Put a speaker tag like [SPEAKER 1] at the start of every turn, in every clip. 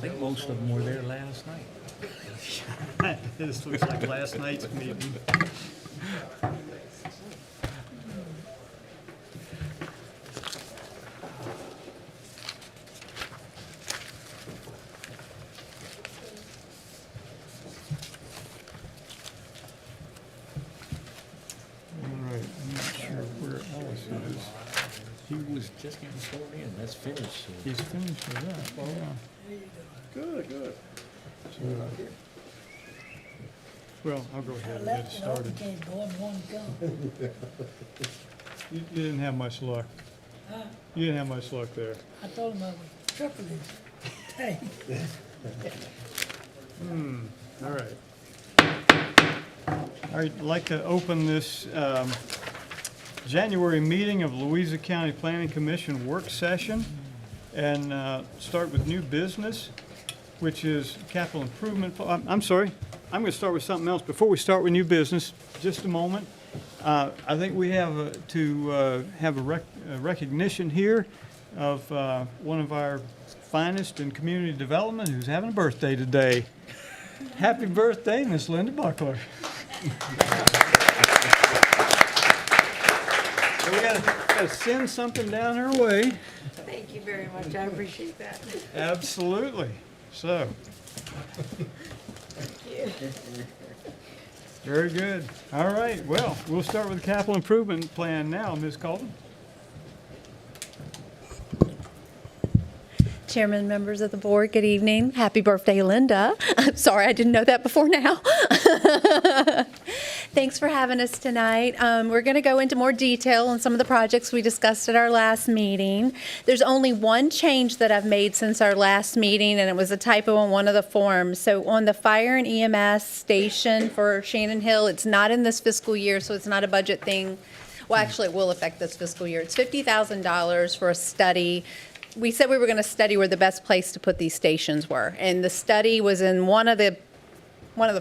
[SPEAKER 1] think most of them were there last night.
[SPEAKER 2] This looks like last night's meeting. All right, I'm not sure where Alice is.
[SPEAKER 1] He was just getting sworn in. That's finished.
[SPEAKER 2] He's finished with that, yeah.
[SPEAKER 3] Good, good.
[SPEAKER 2] Well, I'll go ahead and get it started.
[SPEAKER 4] Can't go in one go.
[SPEAKER 2] You didn't have much luck. You didn't have much luck there.
[SPEAKER 4] I told him I was tripling his tank.
[SPEAKER 2] All right. I'd like to open this January meeting of Louisa County Planning Commission work session and start with new business, which is capital improvement. I'm sorry, I'm going to start with something else. Before we start with new business, just a moment. I think we have to have a recognition here of one of our finest in community development who's having a birthday today. Happy birthday, Miss Linda Buckler. So we gotta send something down her way.
[SPEAKER 5] Thank you very much. I appreciate that.
[SPEAKER 2] Absolutely. So. Very good. All right. Well, we'll start with the capital improvement plan now, Ms. Colvin.
[SPEAKER 5] Chairman, members of the board, good evening. Happy birthday, Linda. I'm sorry, I didn't know that before now. Thanks for having us tonight. We're going to go into more detail on some of the projects we discussed at our last meeting. There's only one change that I've made since our last meeting, and it was a typo on one of the forms. So on the fire and EMS station for Shannon Hill, it's not in this fiscal year, so it's not a budget thing. Well, actually, it will affect this fiscal year. It's $50,000 for a study. We said we were going to study where the best place to put these stations were, and the study was in one of the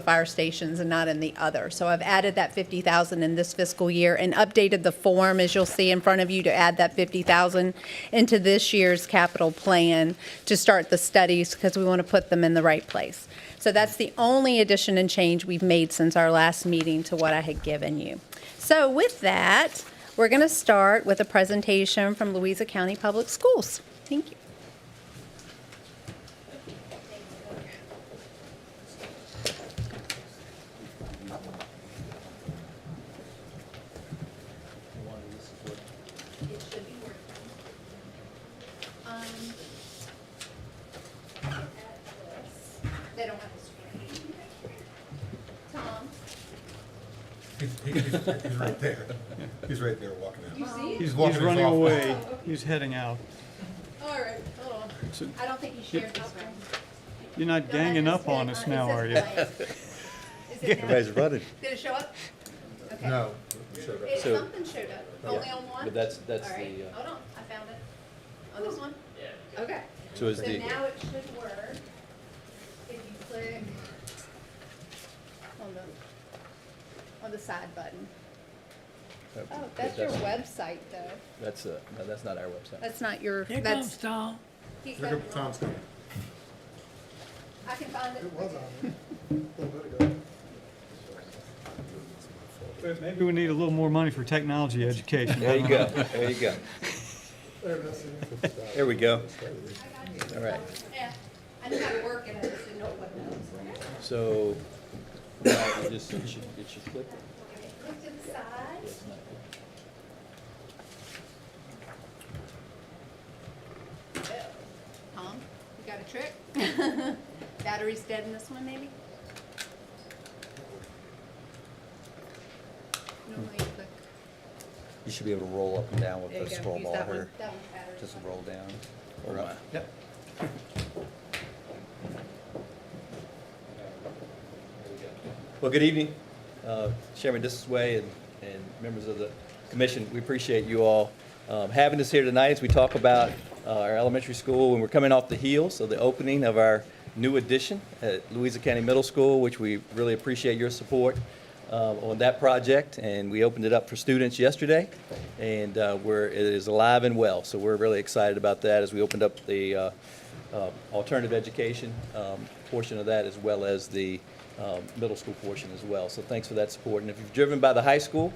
[SPEAKER 5] fire stations and not in the other. So I've added that $50,000 in this fiscal year and updated the form, as you'll see in front of you, to add that $50,000 into this year's capital plan to start the studies because we want to put them in the right place. So that's the only addition and change we've made since our last meeting to what I had given you. So with that, we're going to start with a presentation from Louisa County Public Schools. Thank you. They don't have a screen. Tom?
[SPEAKER 6] He's right there. He's right there walking out.
[SPEAKER 5] You see?
[SPEAKER 6] He's walking
[SPEAKER 2] He's
[SPEAKER 6] his
[SPEAKER 2] running
[SPEAKER 6] off.
[SPEAKER 2] away. He's heading out.
[SPEAKER 5] All right, hold on.
[SPEAKER 2] So
[SPEAKER 5] I don't think he shared this one.
[SPEAKER 2] you're not ganging up on us now, are you?
[SPEAKER 3] Everybody's running.
[SPEAKER 5] Did it show up? Okay.
[SPEAKER 6] No.
[SPEAKER 5] Something showed up. Only on one?
[SPEAKER 3] But that's
[SPEAKER 5] All right,
[SPEAKER 3] the,
[SPEAKER 5] hold on, I found it. On this one? Yeah. Okay.
[SPEAKER 3] so is
[SPEAKER 5] So
[SPEAKER 3] the,
[SPEAKER 5] now it should work if you click on the side button. Oh, that's your website though.
[SPEAKER 3] that's, no, that's not our website.
[SPEAKER 5] That's not your,
[SPEAKER 4] Here comes
[SPEAKER 5] that's,
[SPEAKER 4] Tom.
[SPEAKER 5] he's
[SPEAKER 6] Look
[SPEAKER 5] got,
[SPEAKER 6] up Tom's coming.
[SPEAKER 5] I can find it.
[SPEAKER 2] Maybe we need a little more money for technology education.
[SPEAKER 3] There you go, there you go. There we go. All right,
[SPEAKER 5] Yeah, I knew how to work it, I just didn't know what it was.
[SPEAKER 3] so, now you just, it should click.
[SPEAKER 5] Click to the side. Tom, you got a trick? Battery's dead in this one, maybe? Normally you click.
[SPEAKER 3] You should be able to roll up and down with
[SPEAKER 5] There you
[SPEAKER 3] the
[SPEAKER 5] go.
[SPEAKER 3] scroll
[SPEAKER 5] Use
[SPEAKER 3] bar
[SPEAKER 5] that one.
[SPEAKER 3] here.
[SPEAKER 5] That one's battery.
[SPEAKER 3] Just roll down or up. Yep. Well, good evening, Chairman Disway and members of the commission. We appreciate you all having us here tonight as we talk about our elementary school, and we're coming off the heels of the opening of our new addition at Louisa County Middle School, which we really appreciate your support. on that project, and we opened it up for students yesterday, and it is alive and well. So we're really excited about that as we opened up the alternative education portion of that, as well as the middle school portion as well. So thanks for that support. And if you've driven by the high school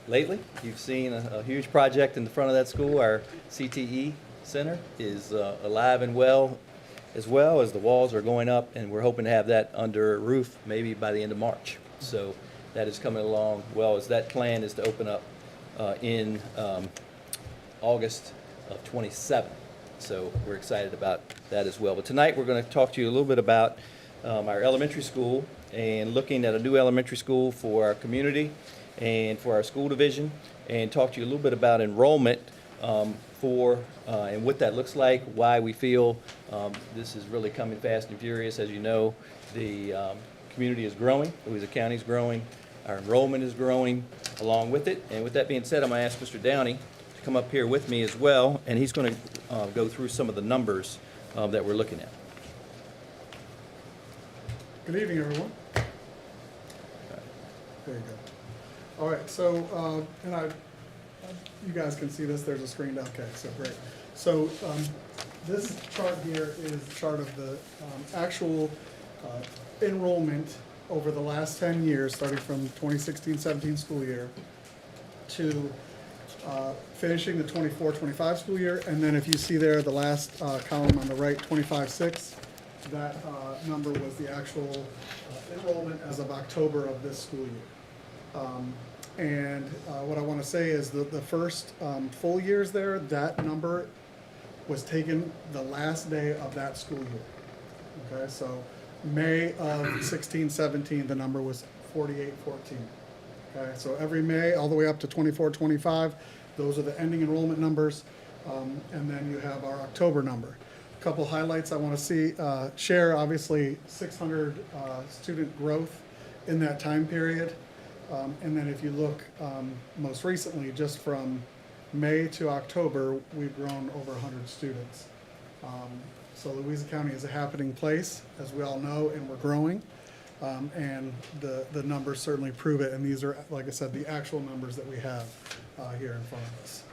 [SPEAKER 3] lately, you've seen a huge project in the front of that school. Our CTE Center is alive and well as the walls are going up, and we're hoping to have that under roof maybe by the end of March. So that is coming along well, as that plan is to open up in August of '27. So we're excited about that as well. But tonight we're going to talk to you a little bit about our elementary school, and looking at a new elementary school for our community and for our school division, and talk to you a little bit about enrollment and what that looks like, why we feel this is really coming fast and furious. As you know, the community is growing, Louisa County is growing, our enrollment is growing along with it. And with that being said, I'm going to ask Mr. Downey to come up here with me as well, and he's going to go through some of the numbers that we're looking at.
[SPEAKER 7] Good evening, everyone. There you go. All right, so, you guys can see this, there's a screen, okay, so great. So, this chart here is a chart of the actual enrollment over the last 10 years, starting from 2016-17 school year to finishing the 24-25 school year. And then if you see there, the last column on the right, 25-6, that number was the actual enrollment as of October of this school year. And what I want to say is that the first full years there, that number was taken the last day of that school year. Okay, so May of 16-17, the number was 48-14. Okay, so every May, all the way up to 24-25, those are the ending enrollment numbers. And then you have our October number. A couple highlights I want to share, obviously 600 student growth in that time period. And then if you look most recently, just from May to October, we've grown over 100 students. So Louisa County is a happening place, as we all know, and we're growing. And the numbers certainly prove it. And these are, like I said, the actual numbers that we have here in front of us.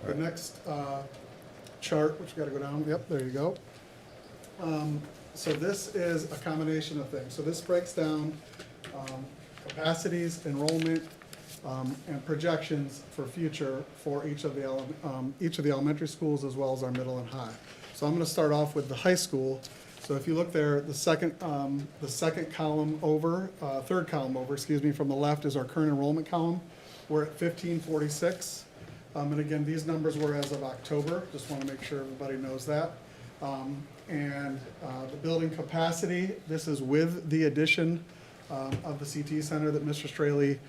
[SPEAKER 7] The next chart, which we got to go down. Yep, there you go. So this is a combination of things. So this breaks down capacities, enrollment, and projections for future for each of the elementary schools, as well as our middle and high. So I'm going to start off with the high school. So if you look there, the second column over, third column over, excuse me, from the left is our current enrollment column. We're at 1546. And again, these numbers were as of October. Just want to make sure everybody knows that. And the building capacity, this is with the addition of the CT Center that Mr. Straley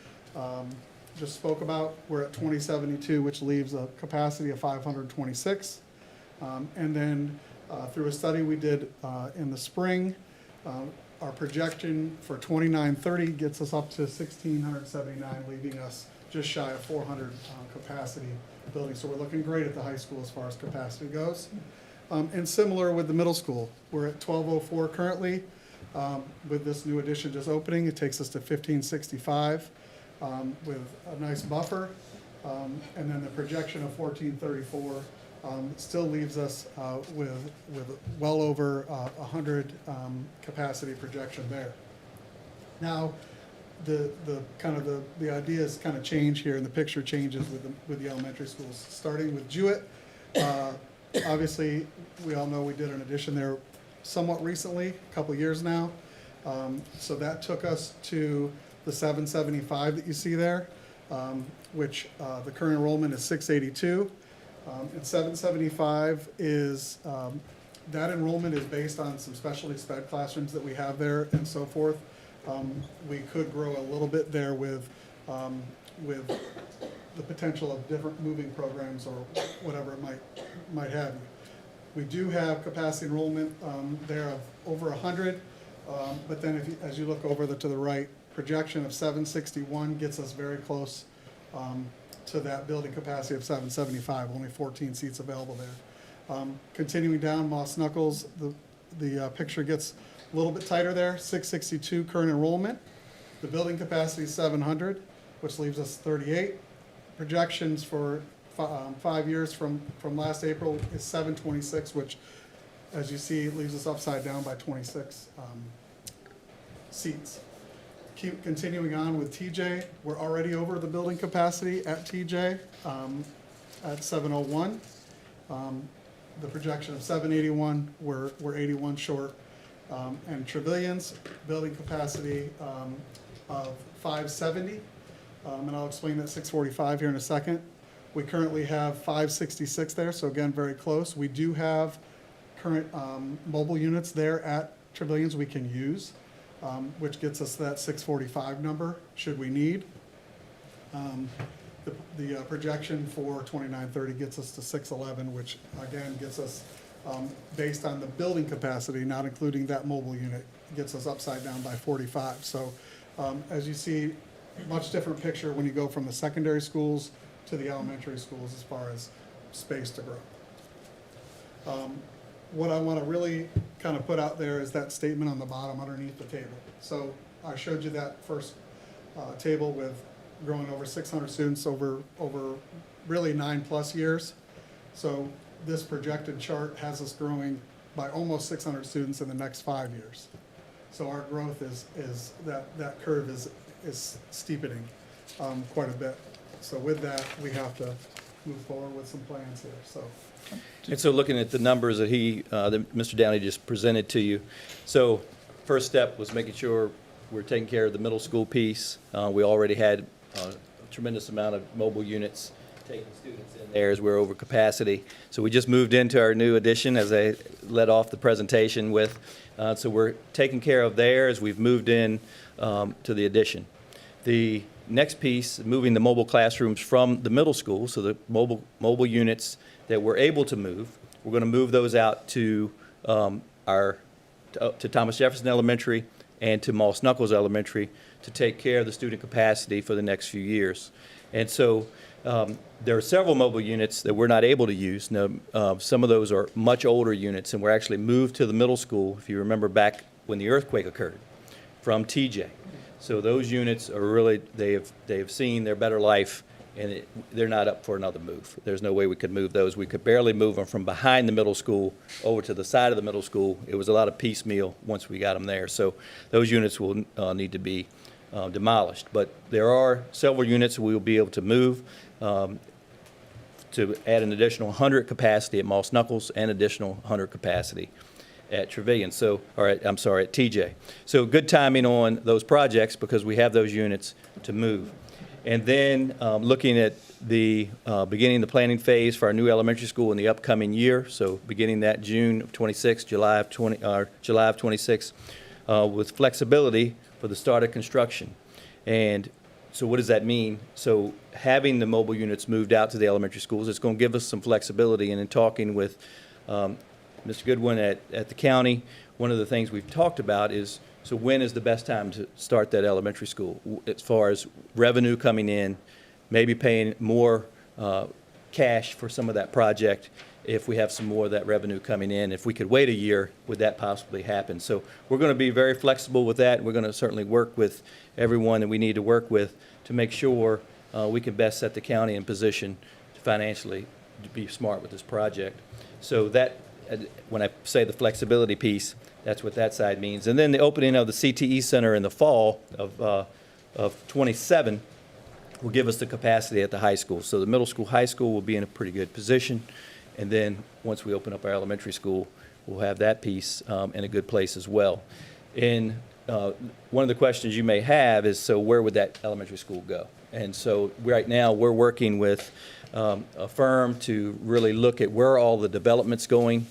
[SPEAKER 7] just spoke about. We're at 2072, which leaves a capacity of 526. And then through a study we did in the spring, our projection for 2930 gets us up to 1,679, leaving us just shy of 400 capacity buildings. So we're looking great at the high school as far as capacity goes. And similar with the middle school. We're at 1204 currently. With this new addition just opening, it takes us to 1565 with a nice buffer. And then the projection of 1434 still leaves us with well over 100 capacity projection there. Now, the ideas kind of change here, and the picture changes with the elementary schools. Starting with Jewett, obviously we all know we did an addition there somewhat recently, a couple years now. So that took us to the 775 that you see there, which the current enrollment is 682. And 775 is, that enrollment is based on some specialty sped classrooms that we have there and so forth. We could grow a little bit there with the potential of different moving programs or whatever it might have you. We do have capacity enrollment there of over 100, but then as you look over to the right, projection of 761 gets us very close to that building capacity of 775, only 14 seats available there. Continuing down, Moss Knuckles, the picture gets a little bit tighter there, 662 current enrollment. The building capacity is 700, which leaves us 38. Projections for 5 years from last April is 726, which, as you see, leaves us upside down by 26 seats. Keep continuing on with TJ, we're already over the building capacity at TJ at 701. The projection of 781, we're 81 short. And Trevilian's building capacity of 570, and I'll explain that 645 here in a second. We currently have 566 there, so again, very close. We do have current mobile units there at Trevilian's we can use, which gets us that 645 number, should we need. The projection for 2930 gets us to 611, which again gets us, based on the building capacity, not including that mobile unit, gets us upside down by 45. So as you see, much different picture when you go from the secondary schools to the elementary schools as far as space to grow. What I want to really kind of put out there is that statement on the bottom underneath the table. So I showed you that first table with growing over 600 students over really 9+ years. So this projected chart has us growing by almost 600 students in the next 5 years. So our growth is that curve is steepening quite a bit. So with that, we have to move forward with some plans here. So.
[SPEAKER 3] And so looking at the numbers that that Mr. Downey just presented to you, so first step was making sure we're taking care of the middle school piece. We already had a tremendous amount of mobile units taking students in there as we're over capacity. So we just moved into our new addition as I led off the presentation with. So we're taking care of there as we've moved in to the addition. The next piece, moving the mobile classrooms from the middle school, so the mobile units that we're able to move, we're going to move those out to to Thomas Jefferson Elementary and to Moss Knuckles Elementary to take care of the student capacity for the next few years. And so there are several mobile units that we're not able to use. Now, some of those are much older units, and we're actually moved to the middle school, if you remember back when the earthquake occurred, from TJ. So those units are really, they have seen their better life, and they're not up for another move. There's no way we could move those. We could barely move them from behind the middle school over to the side of the middle school. It was a lot of piecemeal once we got them there. So those units will need to be demolished. But there are several units we will be able to move to add an additional 100 capacity at Moss Knuckles and additional 100 capacity at Trevilian. So, at TJ. So good timing on those projects because we have those units to move. And then looking at the beginning the planning phase for our new elementary school in the upcoming year. So beginning that June of 26, July of 26, with flexibility for the start of construction. And so what does that mean? So having the mobile units moved out to the elementary schools, it's going to give us some flexibility. And in talking with Mr. Goodwin at the county, one of the things we've talked about is, so when is the best time to start that elementary school? As far as revenue coming in, maybe paying more cash for some of that project if we have some more of that revenue coming in. If we could wait a year, would that possibly happen? So we're going to be very flexible with that. We're going to certainly work with everyone that we need to work with to make sure we can best set the county in position to financially to be smart with this project. So that, when I say the flexibility piece, that's what that side means. And then the opening of the CTE Center in the fall of 27 will give us the capacity at the high school. So the middle school, high school will be in a pretty good position. And then once we open up our elementary school, we'll have that piece in a good place as well. And one of the questions you may have is, so where would that elementary school go? And so right now we're working with a firm to really look at where all the development's going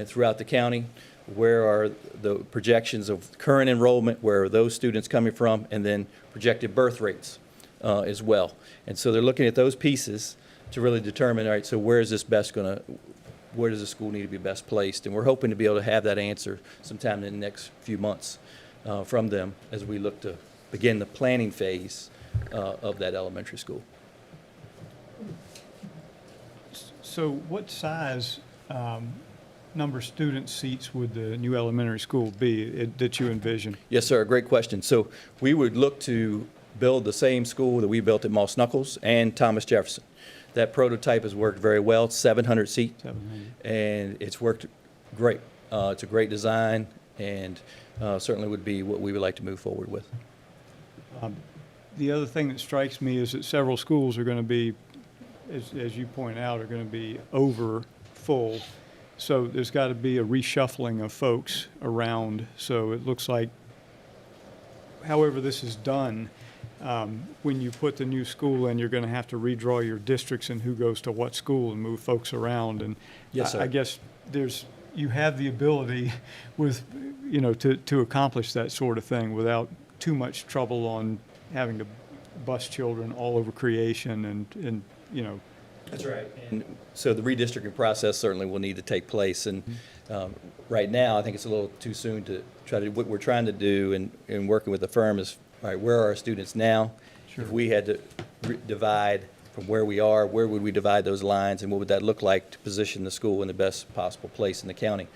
[SPEAKER 3] throughout the county, where are the projections of current enrollment, where are those students coming from, and then projected birth rates as well. And so they're looking at those pieces to really determine, all right, so where is this best going to, where does the school need to be best placed? And we're hoping to be able to have that answer sometime in the next few months from them as we look to begin the planning phase of that elementary school.
[SPEAKER 2] So what size number of student seats would the new elementary school be that you envision?
[SPEAKER 3] Yes, sir. Great question. So we would look to build the same school that we built at Moss Knuckles and Thomas Jefferson. That prototype has worked very well. It's 700 seat,
[SPEAKER 2] 700.
[SPEAKER 3] and it's worked great. It's a great design, and certainly would be what we would like to move forward with.
[SPEAKER 2] The other thing that strikes me is that several schools are going to be, as you point out, are going to be over full. So there's got to be a reshuffling of folks around. So it looks like, however this is done, when you put the new school in, you're going to have to redraw your districts and who goes to what school and move folks around. And
[SPEAKER 3] Yes, sir.
[SPEAKER 2] I guess you have the ability with, to accomplish that sort of thing without too much trouble on having to bus children all over creation and.
[SPEAKER 3] That's right. And so the redistricting process certainly will need to take place, and right now, I think it's a little too soon to try to, what we're trying to do in working with the firm is, all right, where are our students now?
[SPEAKER 2] Sure.
[SPEAKER 3] If we had to divide from where we are, where would we divide those lines, and what would that look like to position the school in the best possible place in the county?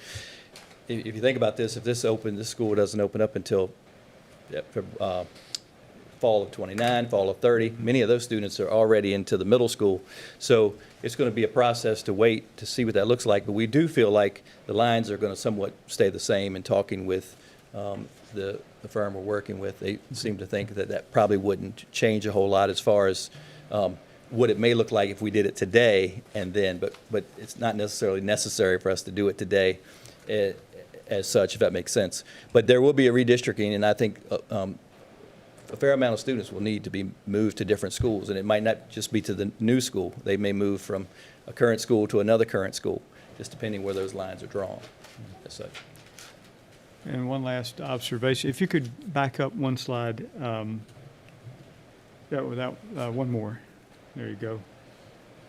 [SPEAKER 3] If you think about this, if this school doesn't open up until fall of 29, fall of 30. Many of those students are already into the middle school. So it's going to be a process to wait to see what that looks like. But we do feel like the lines are going to somewhat stay the same. And talking with the firm we're working with, they seem to think that that probably wouldn't change a whole lot as far as what it may look like if we did it today and then. But it's not necessarily necessary for us to do it today as such, if that makes sense. But there will be a redistricting, and I think a fair amount of students will need to be moved to different schools, and it might not just be to the new school. They may move from a current school to another current school, just depending where those lines are drawn as such.
[SPEAKER 2] And one last observation, if you could back up one slide, one more, there you go.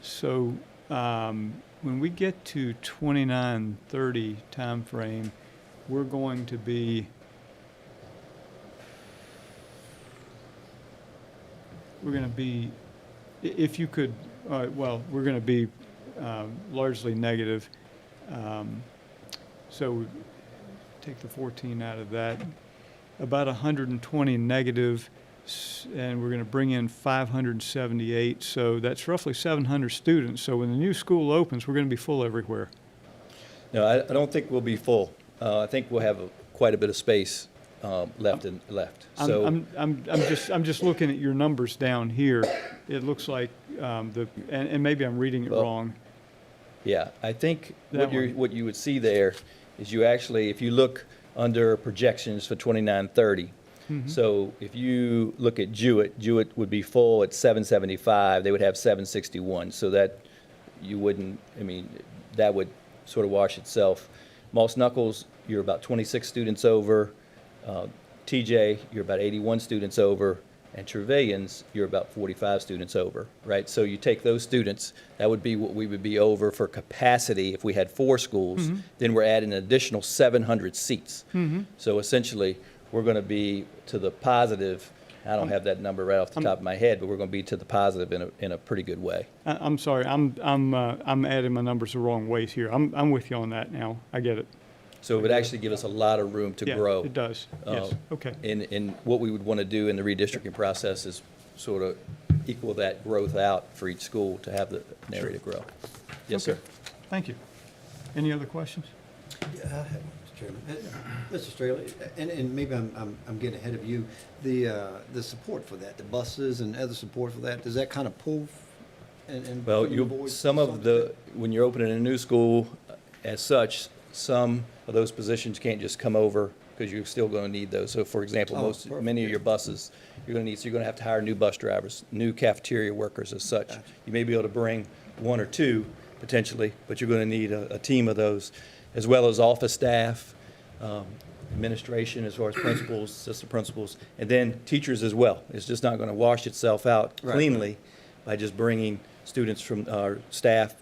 [SPEAKER 2] So when we get to 29-30 timeframe, we're going to be if you could, we're going to be largely negative. So take the 14 out of that, about 120 negative, and we're going to bring in 578. So that's roughly 700 students. So when the new school opens, we're going to be full everywhere.
[SPEAKER 3] No, I don't think we'll be full. I think we'll have quite a bit of space left. So
[SPEAKER 2] I'm just looking at your numbers down here. It looks like and maybe I'm reading it wrong.
[SPEAKER 3] yeah, I think
[SPEAKER 2] That
[SPEAKER 3] what you would see there is you actually, if you look under projections for 29-30. So if you look at Jewett would be full at 775. They would have 761. So that you wouldn't. I mean, that would sort of wash itself. Moss Knuckles, you're about 26 students over. TJ, you're about 81 students over, and Trevilian's, you're about 45 students over, right? So you take those students, that would be what we would be over for capacity if we had 4 schools. Then we're adding an additional 700 seats. So essentially, we're going to be to the positive. I don't have that number right off the top of my head, but we're going to be to the positive in a pretty good way.
[SPEAKER 2] I'm sorry, I'm adding my numbers the wrong ways here. I'm with you on that now. I get it.
[SPEAKER 3] So it would actually give us a lot of room to
[SPEAKER 2] Yeah,
[SPEAKER 3] grow.
[SPEAKER 2] it does. Yes. Okay.
[SPEAKER 3] And what we would want to do in the redistricting process is sort of equal that growth out for each school to have an area to grow. Yes,
[SPEAKER 2] Okay.
[SPEAKER 3] sir.
[SPEAKER 2] Thank you. Any other questions?
[SPEAKER 6] Yeah, I have one, Mr. Chairman. Mr. Straley, and maybe I'm getting ahead of you, the support for that, the buses and other support for that, does that kind of pull and
[SPEAKER 3] Well,
[SPEAKER 6] fill the void to
[SPEAKER 3] some of the, when you're opening a new school as such, some of those positions can't just come over because you're still going to need those. So for example,
[SPEAKER 6] Oh, perfect.
[SPEAKER 3] many of your buses, you're going to need, so you're going to hire new bus drivers, new cafeteria workers as such.
[SPEAKER 6] Gotcha.
[SPEAKER 3] You may be able to bring 1 or 2 potentially, but you're going to need a team of those, as well as office staff, administration as far as principals, assistant principals, and then teachers as well. It's just not going to wash itself out
[SPEAKER 6] Right.
[SPEAKER 3] cleanly by just bringing students from our staff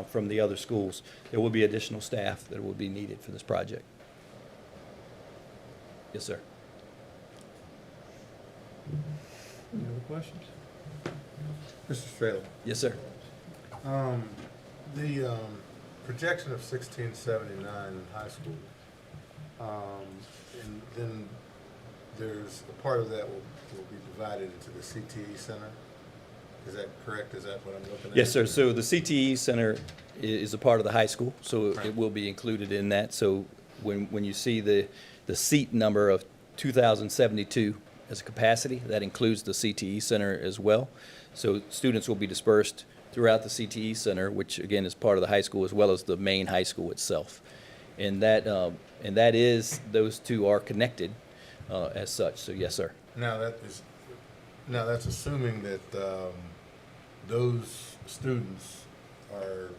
[SPEAKER 3] from the other schools. There will be additional staff that will be needed for this project. Yes, sir.
[SPEAKER 2] Any other questions?
[SPEAKER 6] Mr. Straley,
[SPEAKER 3] Yes, sir.
[SPEAKER 6] the
[SPEAKER 8] projection of 1679 in high school, and then there's a part of that will be divided into the CTE center. Is that correct? Is that what I'm looking at?
[SPEAKER 3] Yes, sir. So the CTE Center is a part of the high school, so
[SPEAKER 8] Right.
[SPEAKER 3] it will be included in that. So when you see the seat number of 2,072 as a capacity, that includes the CTE Center as well. So students will be dispersed throughout the CTE Center, which again is part of the high school, as well as the main high school itself. And that those two are connected as such. So yes, sir.
[SPEAKER 8] Now that's assuming that those students are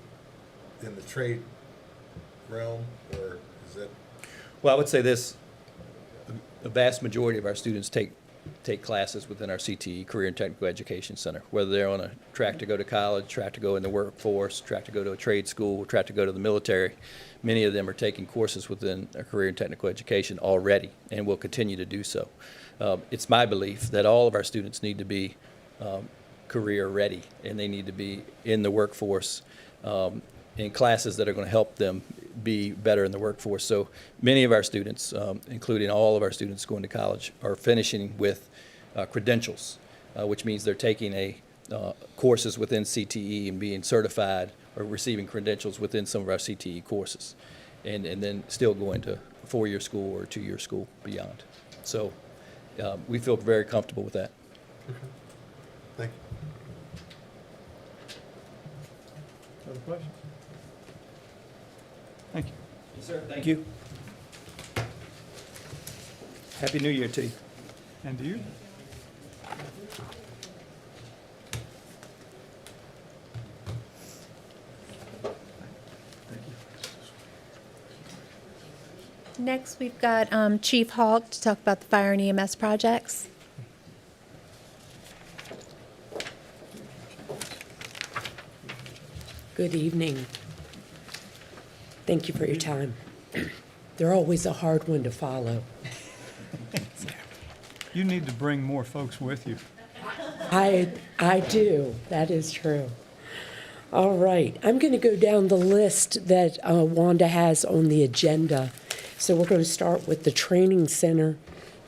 [SPEAKER 8] in the trade realm, or is that?
[SPEAKER 3] Well, I would say this, the vast majority of our students take classes within our CTE, Career and Technical Education Center, whether they're on a track to go to college, track to go in the workforce, track to go to a trade school, track to go to the military. Many of them are taking courses within our Career and Technical Education already and will continue to do so. It's my belief that all of our students need to be career ready, and they need to be in the workforce in classes that are going to help them be better in the workforce. So many of our students, including all of our students going to college, are finishing with credentials, which means they're taking courses within CTE and being certified or receiving credentials within some of our CTE courses, and then still going to a 4-year school or a 2-year school beyond. So we feel very comfortable with that.
[SPEAKER 8] Thank you.
[SPEAKER 2] Other questions? Thank you.
[SPEAKER 3] Yes, sir. Thank you. Happy New Year to you.
[SPEAKER 2] And to you?
[SPEAKER 5] Next, we've got Chief Hawk to talk about the fire and EMS projects.
[SPEAKER 9] Good evening. Thank you for your time. They're always a hard one to follow.
[SPEAKER 2] You need to bring more folks with you.
[SPEAKER 9] I do. That is true. All right. I'm going to go down the list that Wanda has on the agenda. So we're going to start with the training center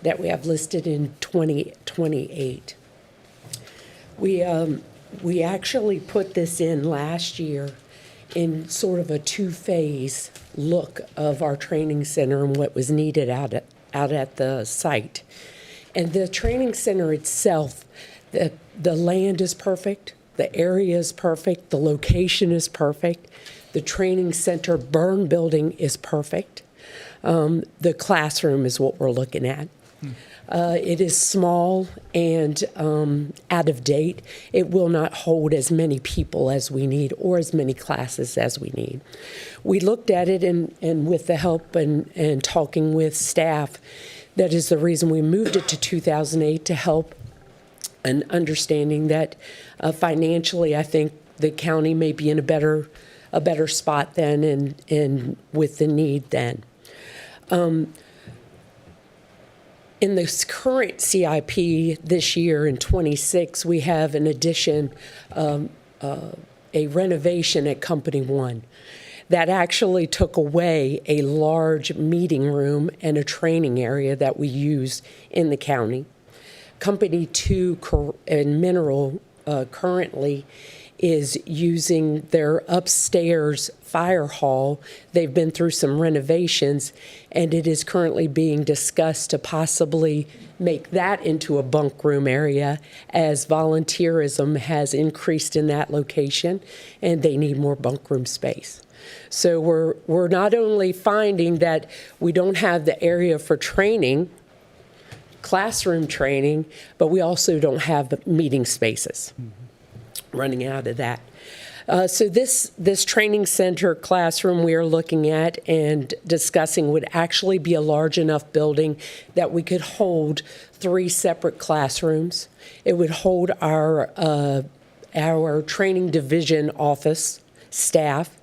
[SPEAKER 9] that we have listed in 2028. We actually put this in last year in sort of a two-phase look of our training center and what was needed out at the site. And the training center itself, the land is perfect, the area is perfect, the location is perfect, the training center burn building is perfect. The classroom is what we're looking at. It is small and out of date. It will not hold as many people as we need or as many classes as we need. We looked at it and with the help and talking with staff, that is the reason we moved it to 2008 to help and understanding that financially, I think the county may be in a better spot then and with the need then. In this current CIP this year in 26, we have an addition, a renovation at Company 1 that actually took away a large meeting room and a training area that we use in the county. Company 2 and Mineral currently is using their upstairs fire hall. They've been through some renovations, and it is currently being discussed to possibly make that into a bunk room area as volunteerism has increased in that location, and they need more bunk room space. So we're not only finding that we don't have the area for training, classroom training, but we also don't have meeting spaces. Running out of that. So this training center classroom we are looking at and discussing would actually be a large enough building that we could hold 3 separate classrooms. It would hold our training division office staff,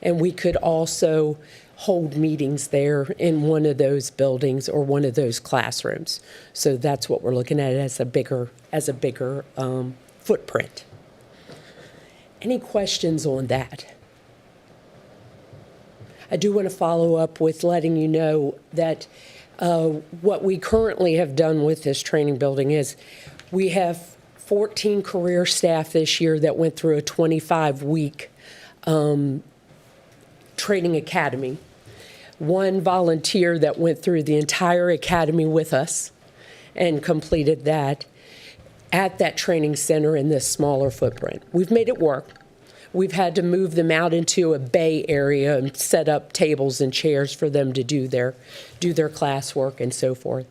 [SPEAKER 9] and we could also hold meetings there in one of those buildings or one of those classrooms. So that's what we're looking at as a bigger footprint. Any questions on that? I do want to follow up with letting you know that what we currently have done with this training building is we have 14 career staff this year that went through a 25-week training academy. One volunteer that went through the entire academy with us and completed that at that training center in this smaller footprint. We've made it work. We've had to move them out into a bay area and set up tables and chairs for them to do their classwork and so forth.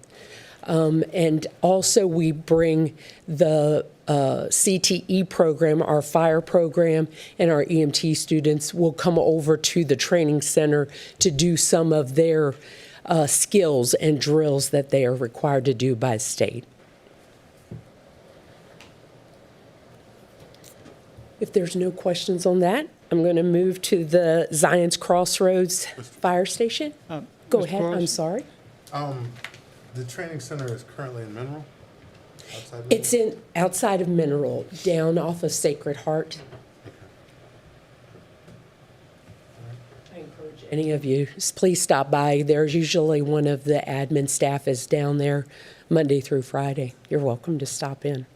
[SPEAKER 9] And also we bring the CTE program, our fire program, and our EMT students will come over to the training center to do some of their skills and drills that they are required to do by state. If there's no questions on that, I'm going to move to the Zion's Crossroads Fire Station. Go
[SPEAKER 2] Mr.
[SPEAKER 9] ahead,
[SPEAKER 2] Cross?
[SPEAKER 9] I'm sorry.
[SPEAKER 8] The training center is currently in Mineral? Outside of
[SPEAKER 9] It's outside of Mineral, down off of Sacred Heart. I encourage any of you, please stop by. There's usually one of the admin staff is down there Monday through Friday. You're welcome to stop in.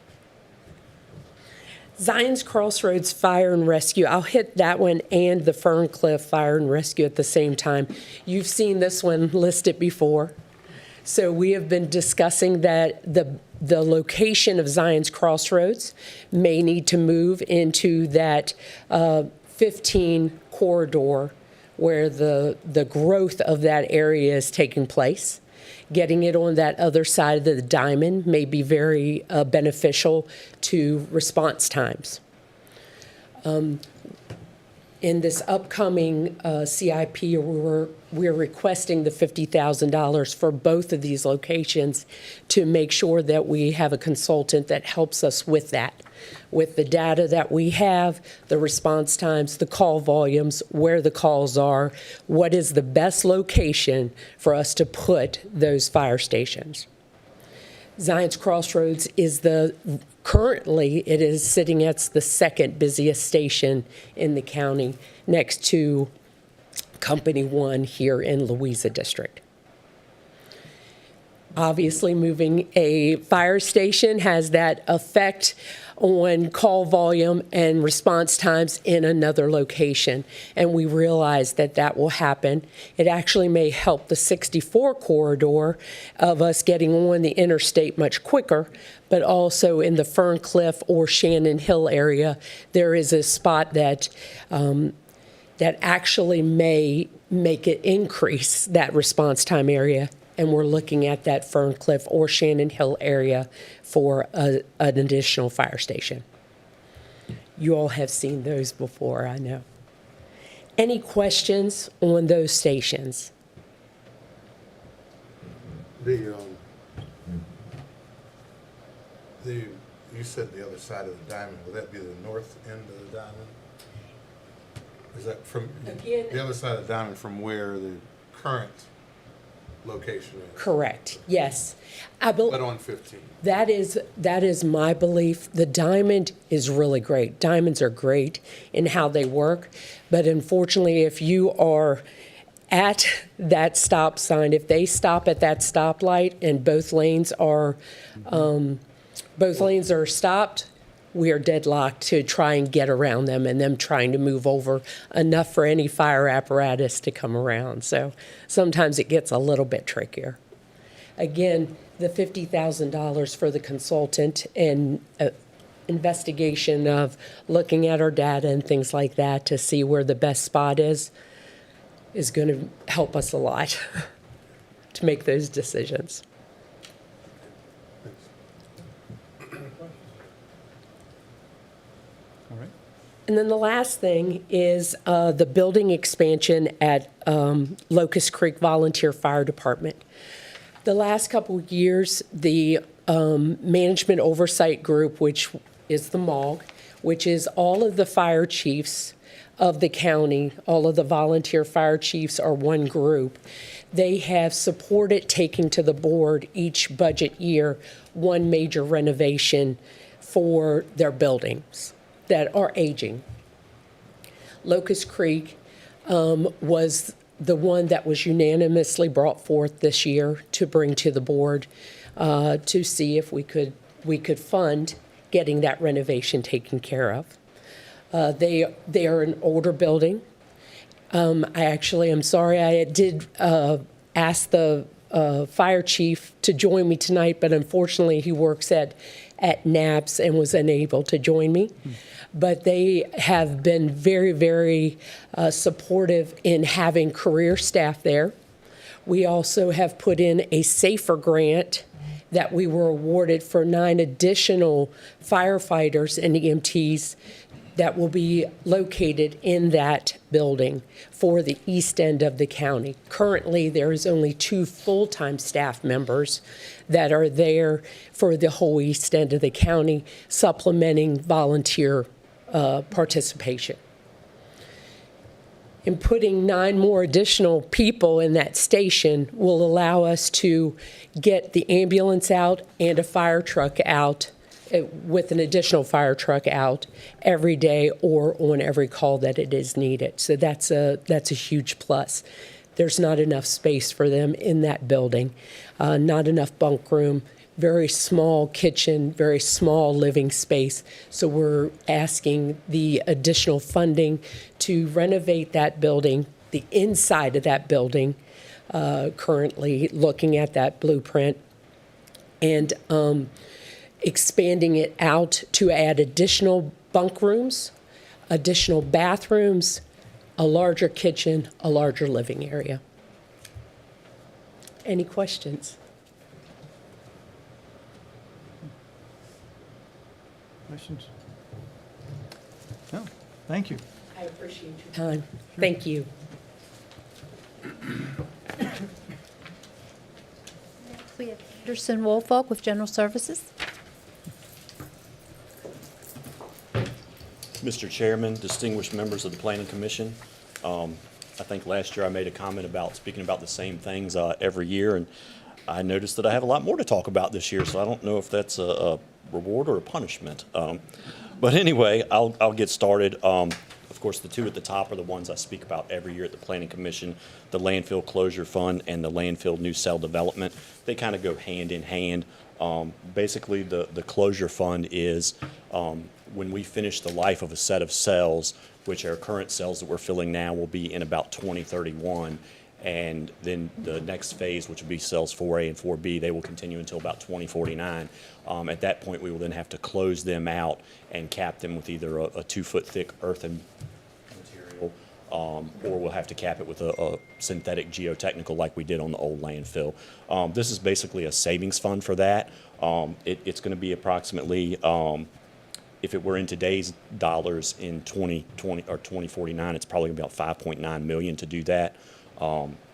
[SPEAKER 9] Zion's Crossroads Fire and Rescue. I'll hit that one and the Ferncliff Fire and Rescue at the same time. You've seen this one listed before. So we have been discussing that the location of Zion's Crossroads may need to move into that 15 corridor where the growth of that area is taking place. Getting it on that other side of the diamond may be very beneficial to response times. In this upcoming CIP, we're requesting the $50,000 for both of these locations to make sure that we have a consultant that helps us with that, with the data that we have, the response times, the call volumes, where the calls are, what is the best location for us to put those fire stations. Zion's Crossroads is currently it is sitting at the second busiest station in the county, next to Company 1 here in Louisa District. Obviously, moving a fire station has that effect on call volume and response times in another location, and we realize that that will happen. It actually may help the 64 corridor of us getting on the interstate much quicker, but also in the Ferncliff or Shannon Hill area, there is a spot that actually may make it increase that response time area. And we're looking at that Ferncliff or Shannon Hill area for an additional fire station. You all have seen those before, I know. Any questions on those stations?
[SPEAKER 8] You said the other side of the diamond. Will that be the north end of the diamond? Is that from
[SPEAKER 9] Again,
[SPEAKER 8] the other side of the diamond from where the current location is?
[SPEAKER 9] correct, yes.
[SPEAKER 8] But on 15.
[SPEAKER 9] That is my belief. The diamond is really great. Diamonds are great in how they work, but unfortunately, if you are at that stop sign, if they stop at that stoplight and both lanes are stopped, we are deadlocked to try and get around them and them trying to move over enough for any fire apparatus to come around. So sometimes it gets a little bit trickier. Again, the $50,000 for the consultant and investigation of looking at our data and things like that to see where the best spot is going to help us a lot to make those decisions.
[SPEAKER 2] All right.
[SPEAKER 9] And then the last thing is the building expansion at Locust Creek Volunteer Fire Department. The last couple of years, the Management Oversight Group, which is the MOG, which is all of the fire chiefs of the county, all of the volunteer fire chiefs are one group. They have supported taking to the board each budget year one major renovation for their buildings that are aging. Locust Creek was the one that was unanimously brought forth this year to bring to the board to see if we could fund getting that renovation taken care of. They are an older building. I'm sorry, I did ask the fire chief to join me tonight, but unfortunately he works at NAPS and was unable to join me. But they have been very, very supportive in having career staff there. We also have put in a SAFER grant that we were awarded for 9 additional firefighters and EMTs that will be located in that building for the east end of the county. Currently, there is only 2 full-time staff members that are there for the whole east end of the county, supplementing volunteer participation. And putting 9 more additional people in that station will allow us to get the ambulance out and a fire truck out with an additional fire truck out every day or on every call that it is needed. So that's a huge plus. There's not enough space for them in that building, not enough bunk room, very small kitchen, very small living space. So we're asking the additional funding to renovate that building, the inside of that building, currently looking at that blueprint, and expanding it out to add additional bunk rooms, additional bathrooms, a larger kitchen, a larger living area. Any questions?
[SPEAKER 2] Questions? No, thank you.
[SPEAKER 9] I appreciate your time. Thank you.
[SPEAKER 5] Next, we have Anderson Woolfolk with General Services.
[SPEAKER 10] Mr. Chairman, distinguished members of the Planning Commission, I think last year I made a comment about speaking about the same things every year, and I noticed that I have a lot more to talk about this year, so I don't know if that's a reward or a punishment. But anyway, I'll get started. Of course, the 2 at the top are the ones I speak about every year at the Planning Commission, the Landfill Closure Fund and the Landfill New Cell Development. They kind of go hand in hand. Basically, the Closure Fund is when we finish the life of a set of cells, which our current cells that we're filling now will be in about 2031. And then the next phase, which will be cells 4A and 4B, they will continue until about 2049. At that point, we will then have to close them out and cap them with either a 2-foot thick earthen material, or we'll have to cap it with a synthetic geotechnical like we did on the old landfill. This is basically a savings fund for that. It's going to be approximately, if it were in today's dollars in 2020 or 2049, it's probably about $5.9 million to do that.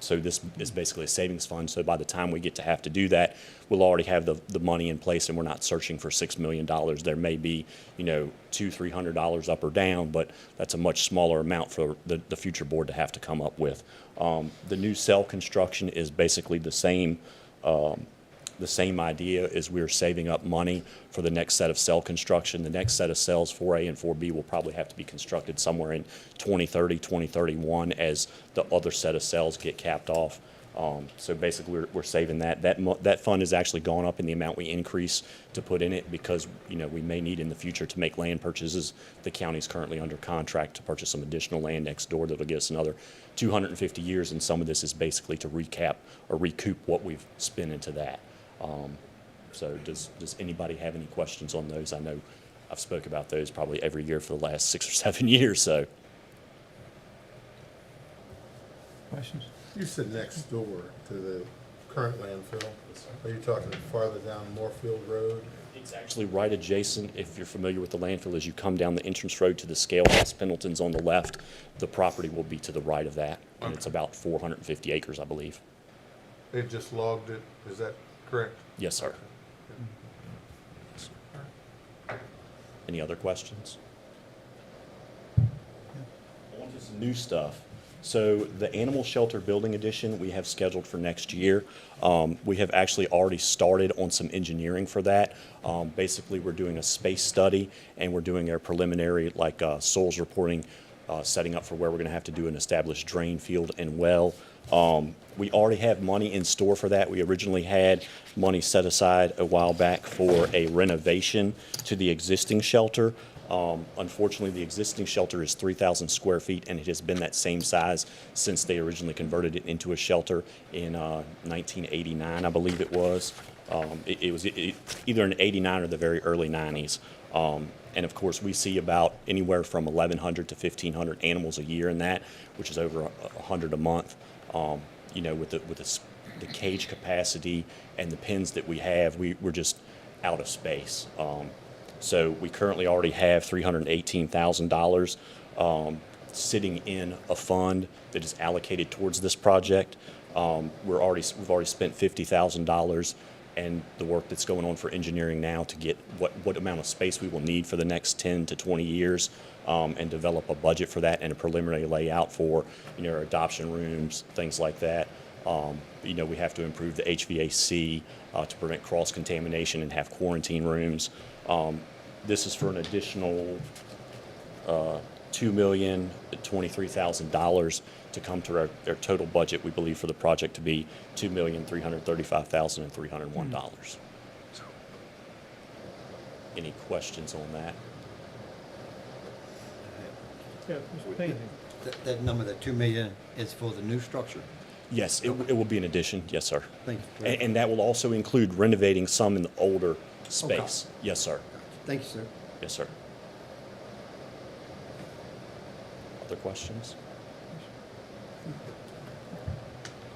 [SPEAKER 10] So this is basically a savings fund. So by the time we get to have to do that, we'll already have the money in place, and we're not searching for $6 million. There may be, $200-300 up or down, but that's a much smaller amount for the future board to have to come up with. The new cell construction is basically the same idea is we're saving up money for the next set of cell construction. The next set of cells, 4A and 4B, will probably have to be constructed somewhere in 2030, 2031 as the other set of cells get capped off. So basically, we're saving that. That fund has actually gone up in the amount we increase to put in it because, we may need in the future to make land purchases. The county's currently under contract to purchase some additional land next door that'll give us another 250 years, and some of this is basically to recoup what we've spent into that. So does anybody have any questions on those? I know I've spoke about those probably every year for the last 6 or 7 years, so.
[SPEAKER 2] Questions?
[SPEAKER 8] You said next door to the current landfill. Are you talking farther down Moorfield Road?
[SPEAKER 10] It's actually right adjacent, if you're familiar with the landfill, as you come down the entrance road to the scale house, Pendleton's on the left. The property will be to the right of that, and it's about 450 acres, I believe.
[SPEAKER 8] They just logged it, is that correct?
[SPEAKER 10] Yes, sir. Any other questions? On to some new stuff. So the Animal Shelter Building Edition we have scheduled for next year. We have actually already started on some engineering for that. Basically, we're doing a space study, and we're doing our preliminary soils reporting setting up for where we're going to have to do an established drain field and well. We already have money in store for that. We originally had money set aside a while back for a renovation to the existing shelter. Unfortunately, the existing shelter is 3,000 square feet, and it has been that same size since they originally converted it into a shelter in 1989, I believe it was. It was either in '89 or the very early '90s. And of course, we see about anywhere from 1,100 to 1,500 animals a year in that, which is over 100 a month. You know, with the cage capacity and the pens that we have, we're just out of space. So we currently already have $318,000 sitting in a fund that is allocated towards this project. We've already spent $50,000, and the work that's going on for engineering now to get what amount of space we will need for the next 10 to 20 years, and develop a budget for that and a preliminary layout for, you know, our adoption rooms, things like that. You know, we have to improve the HVAC to prevent cross-contamination and have quarantine rooms. This is for an additional $2,023,000 to come to our total budget, we believe, for the project to be $2,335,301. Any questions on that?
[SPEAKER 2] Yeah, Mr. Payne.
[SPEAKER 6] That number, that 2 million, is for the new structure?
[SPEAKER 10] Yes, it will be an addition, yes, sir.
[SPEAKER 6] Thank you.
[SPEAKER 10] And that will also include renovating some in the older space. Yes, sir.
[SPEAKER 6] Thank you, sir.
[SPEAKER 10] Yes, sir. Other questions?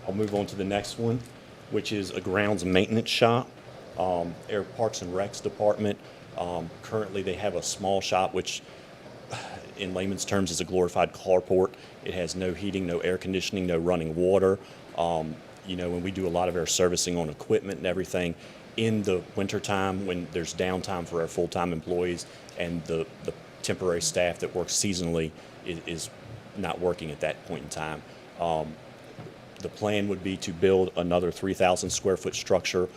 [SPEAKER 10] I'll move on to the next one, which is a grounds maintenance shop. Air Parks and Recs Department. Currently, they have a small shop, which in layman's terms is a glorified carport. It has no heating, no air conditioning, no running water. You know, when we do a lot of our servicing on equipment and everything, in the wintertime when there's downtime for our full-time employees and the temporary staff that works seasonally is not working at that point in time. The plan would be to build another 3,000 square foot structure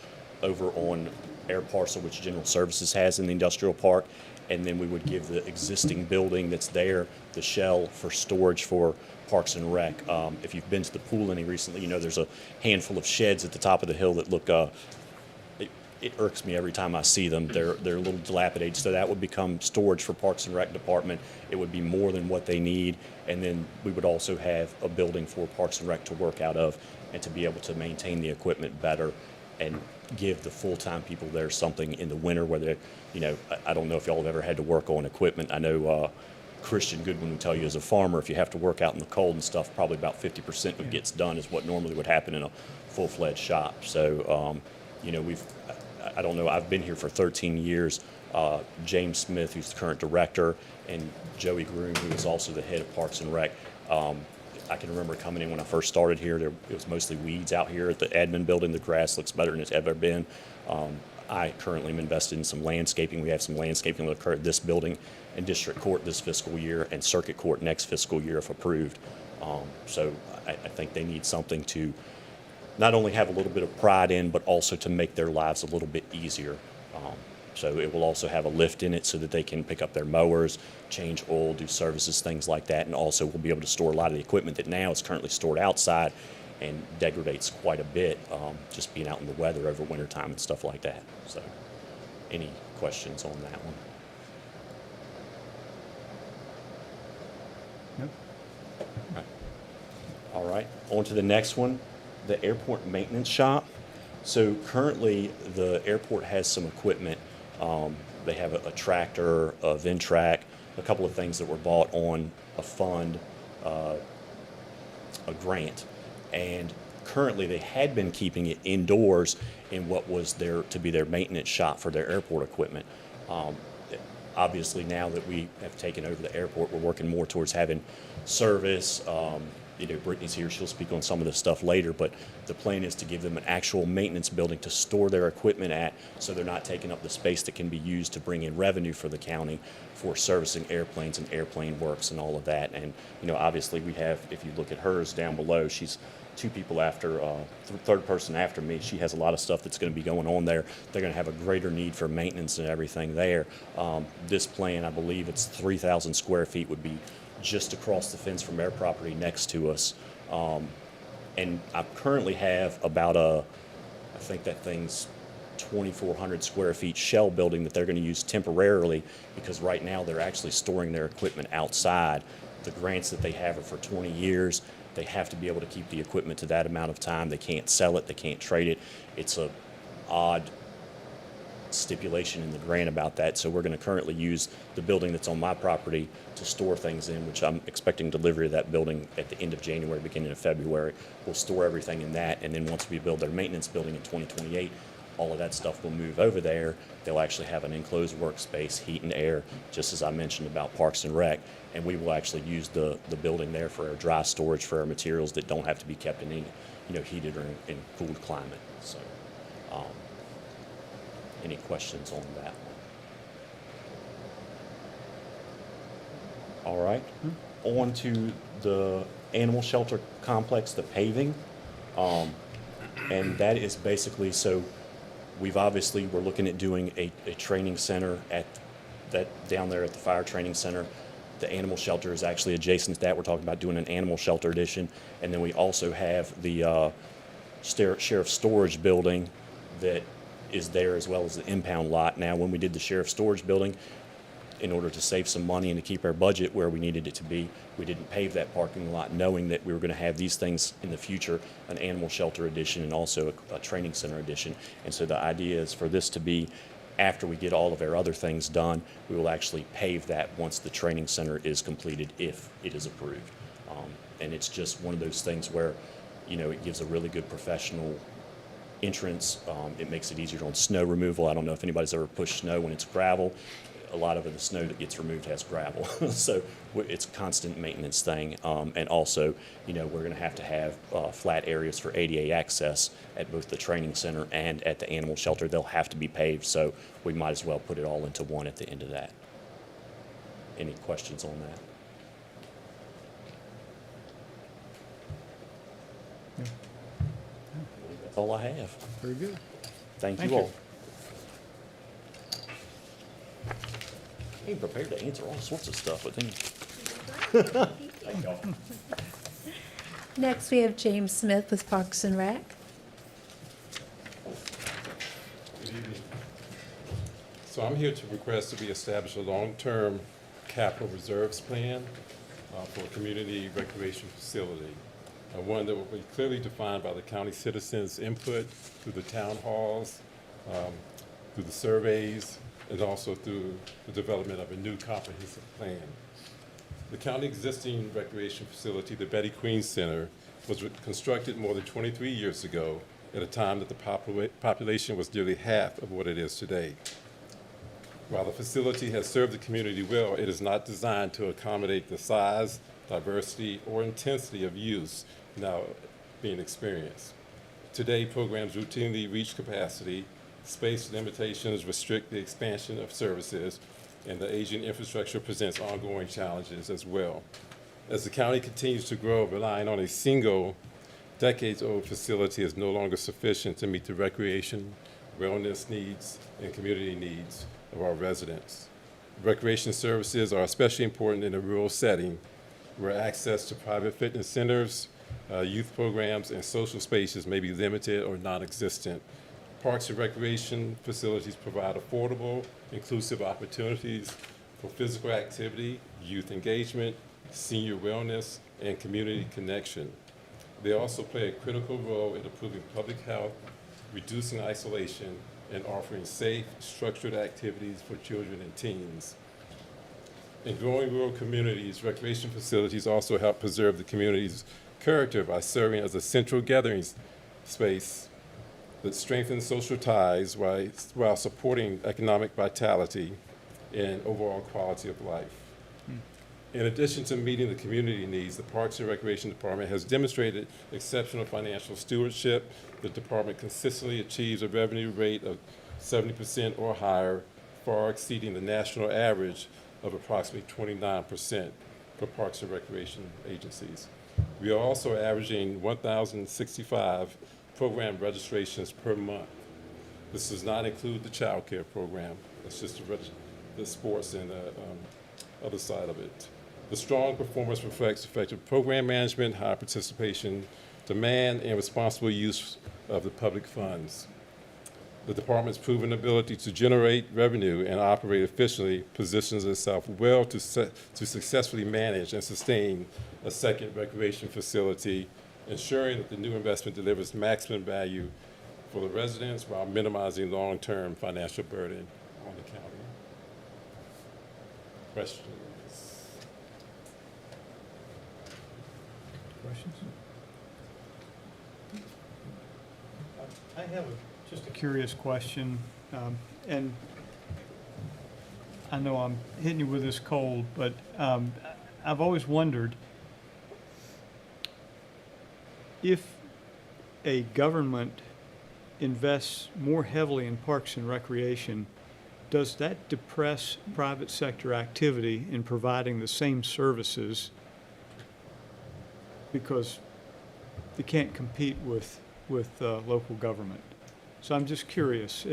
[SPEAKER 10] over on air parcel, which General Services has in the industrial park, and then we would give the existing building that's there the shell for storage for Parks and Rec. If you've been to the pool any recently, you know there's a handful of sheds at the top of the hill that look, it irks me every time I see them. They're a little dilapidated, so that would become storage for Parks and Rec Department. It would be more than what they need, and then we would also have a building for Parks and Rec to work out of and to be able to maintain the equipment better and give the full-time people there something in the winter where they, you know, I don't know if y'all have ever had to work on equipment. I know Christian Goodwin would tell you as a farmer, if you have to work out in the cold and stuff, probably about 50% of what gets done is what normally would happen in a full-fledged shop. So, you know, I don't know, I've been here for 13 years. James Smith, who's the current director, and Joey Groom, who is also the head of Parks and Rec. I can remember coming in when I first started here, it was mostly weeds out here at the admin building. The grass looks better than it's ever been. I currently am invested in some landscaping. We have some landscaping that will occur at this building and District Court this fiscal year and Circuit Court next fiscal year if approved. So I think they need something to not only have a little bit of pride in, but also to make their lives a little bit easier. So it will also have a lift in it so that they can pick up their mowers, change oil, do services, things like that, and also we'll be able to store a lot of the equipment that now is currently stored outside and degrades quite a bit, just being out in the weather over wintertime and stuff like that. So any questions on that one?
[SPEAKER 2] No.
[SPEAKER 10] All right, on to the next one, the airport maintenance shop. So currently, the airport has some equipment. They have a tractor, a Ventrac, a couple of things that were bought on a fund, a grant. And currently, they had been keeping it indoors in what was there to be their maintenance shop for their airport equipment. Obviously, now that we have taken over the airport, we're working more towards having service. You know, Brittany's here, she'll speak on some of this stuff later, but the plan is to give them an actual maintenance building to store their equipment at, so they're not taking up the space that can be used to bring in revenue for the county for servicing airplanes and airplane works and all of that. And, you know, obviously we have, if you look at hers down below, she's two people after, third person after me. She has a lot of stuff that's going to be going on there. They're going to have a greater need for maintenance and everything there. This plan, I believe it's 3,000 square feet would be just across the fence from their property next to us. And I currently have about I think that thing's 2,400 square feet shell building that they're going to use temporarily, because right now they're actually storing their equipment outside. The grants that they have are for 20 years. They have to be able to keep the equipment to that amount of time. They can't sell it. They can't trade it. It's a odd stipulation in the grant about that. So we're going to currently use the building that's on my property to store things in, which I'm expecting delivery of that building at the end of January, beginning of February. We'll store everything in that, and then once we build their maintenance building in 2028, all of that stuff will move over there. They'll actually have an enclosed workspace, heat and air, just as I mentioned about Parks and Rec, and we will actually use the building there for our dry storage for our materials that don't have to be kept in any, heated or in cooled climate. So, any questions on that one? All right. On to the animal shelter complex, the paving. And that is basically, so we're looking at doing a training center down there at the fire training center. The animal shelter is actually adjacent to that. We're talking about doing an animal shelter addition. And then we also have the sheriff's storage building that is there, as well as the impound lot. Now, when we did the sheriff's storage building, in order to save some money and to keep our budget where we needed it to be, we didn't pave that parking lot, knowing that we were going to have these things in the future, an animal shelter addition and also a training center addition. And so the idea is for this to be, after we get all of our other things done, we will actually pave that once the training center is completed, if it is approved. And it's just one of those things where, it gives a really good professional entrance. It makes it easier on snow removal. I don't know if anybody's ever pushed snow when it's gravel. A lot of the snow that gets removed has gravel. So it's a constant maintenance thing. And also, we're going to have flat areas for ADA access at both the training center and at the animal shelter. They'll have to be paved, so we might as well put it all into one at the end of that. Any questions on that? That's all I have.
[SPEAKER 2] Very good.
[SPEAKER 10] Thank
[SPEAKER 2] Thank
[SPEAKER 10] you
[SPEAKER 2] you.
[SPEAKER 10] all. Being prepared to answer all sorts of stuff with him. Thank y'all.
[SPEAKER 5] Next, we have James Smith with Parks and Rec.
[SPEAKER 11] Good evening. So I'm here to request to be established a long-term capital reserves plan for a community recreation facility. One that will be clearly defined by the county citizens' input through the town halls, through the surveys, and also through the development of a new comprehensive plan. The county existing recreation facility, the Betty Queen Center, was constructed more than 23 years ago at a time that the population was nearly half of what it is today. While the facility has served the community well, it is not designed to accommodate the size, diversity, or intensity of use now being experienced. Today, programs routinely reach capacity, space limitations restrict the expansion of services, and the aging infrastructure presents ongoing challenges as well. As the county continues to grow, relying on a single decades-old facility is no longer sufficient to meet the recreation, wellness needs, and community needs of our residents. Recreation services are especially important in a rural setting where access to private fitness centers, youth programs, and social spaces may be limited or non-existent. Parks and recreation facilities provide affordable, inclusive opportunities for physical activity, youth engagement, senior wellness, and community connection. They also play a critical role in improving public health, reducing isolation, and offering safe, structured activities for children and teens. In growing rural communities, recreation facilities also help preserve the community's character by serving as a central gathering space that strengthens social ties while supporting economic vitality and overall quality of life. In addition to meeting the community needs, the Parks and Recreation Department has demonstrated exceptional financial stewardship. The department consistently achieves a revenue rate of 70% or higher, far exceeding the national average of approximately 29% for Parks and Recreation agencies. We are also averaging 1,065 program registrations per month. This does not include the child care program. It's just the sports and the other side of it. The strong performance reflects effective program management, high participation, demand, and responsible use of the public funds. The department's proven ability to generate revenue and operate efficiently positions itself well to successfully manage and sustain a second recreation facility, ensuring that the new investment delivers maximum value for the residents while minimizing long-term financial burden on the county. Questions?
[SPEAKER 2] Questions? I have just a curious question, and I know I'm hitting you with this cold, but I've always wondered if a government invests more heavily in parks and recreation, does that depress private sector activity in providing the same services because they can't compete with local government? So I'm just curious,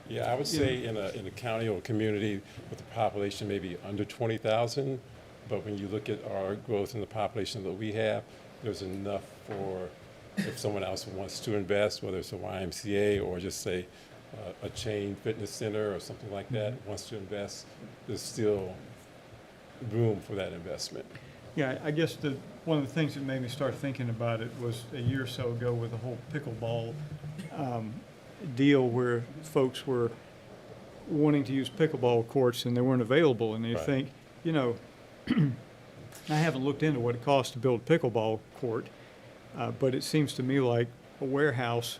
[SPEAKER 11] Yeah, I would say in a county or community with a population maybe under 20,000, but when you look at our growth in the population that we have, there's enough for if someone else wants to invest, whether it's a YMCA or just say a chain fitness center or something like that wants to invest, there's still room for that investment.
[SPEAKER 2] yeah, I guess one of the things that made me start thinking about it was a year or so ago with the whole pickleball deal where folks were wanting to use pickleball courts and they weren't available, and you
[SPEAKER 11] Right.
[SPEAKER 2] think, you know, I haven't looked into what it costs to build a pickleball court, but it seems to me like a warehouse,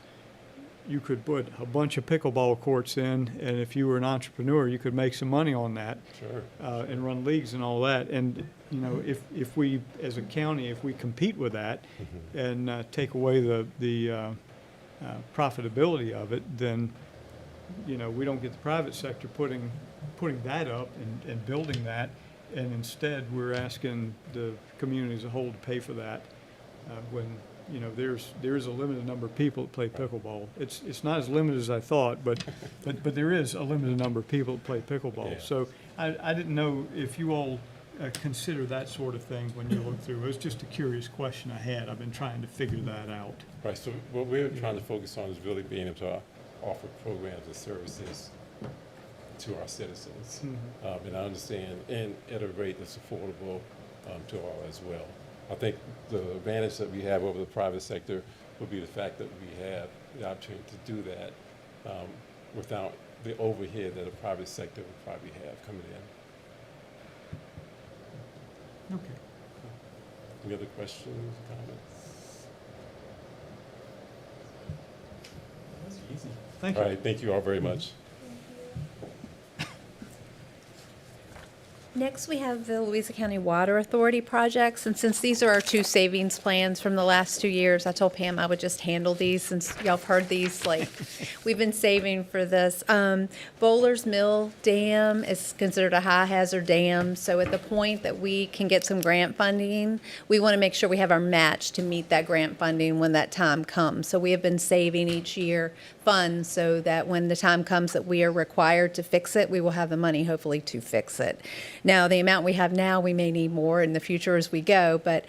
[SPEAKER 2] you could put a bunch of pickleball courts in, and if you were an entrepreneur, you could make some money on that.
[SPEAKER 11] Sure.
[SPEAKER 2] And run leagues and all that. And, you know, if we, as a county, if we compete with that and take away the profitability of it, then, you know, we don't get the private sector putting that up and building that. And instead, we're asking the community as a whole to pay for that when, you know, there's a limited number of people that play pickleball. It's not as limited as I thought, but there is a limited number of people that play pickleball.
[SPEAKER 11] Yeah.
[SPEAKER 2] So I didn't know if you all consider that sort of thing when you look through. It was just a curious question I had. I've been trying to figure that out.
[SPEAKER 11] Right, so what we're trying to focus on is really being able to offer programs and services to our citizens. And I understand, and at a rate that's affordable to all as well. I think the advantage that we have over the private sector would be the fact that we have the opportunity to do that without the overhead that a private sector would probably have coming in.
[SPEAKER 2] Okay.
[SPEAKER 11] Any other questions, comments?
[SPEAKER 1] That's easy.
[SPEAKER 2] Thank
[SPEAKER 11] All
[SPEAKER 2] you.
[SPEAKER 11] right, thank you all very much.
[SPEAKER 5] Next, we have the Louisa County Water Authority projects, and since these are our two savings plans from the last 2 years, I told Pam I would just handle these since y'all have heard these, like, we've been saving for this. Bowlers Mill Dam is considered a high hazard dam, so at the point that we can get some grant funding, we want to make sure we have our match to meet that grant funding when that time comes. So we have been saving each year funds so that when the time comes that we are required to fix it, we will have the money hopefully to fix it. Now, the amount we have now, we may need more in the future as we go, but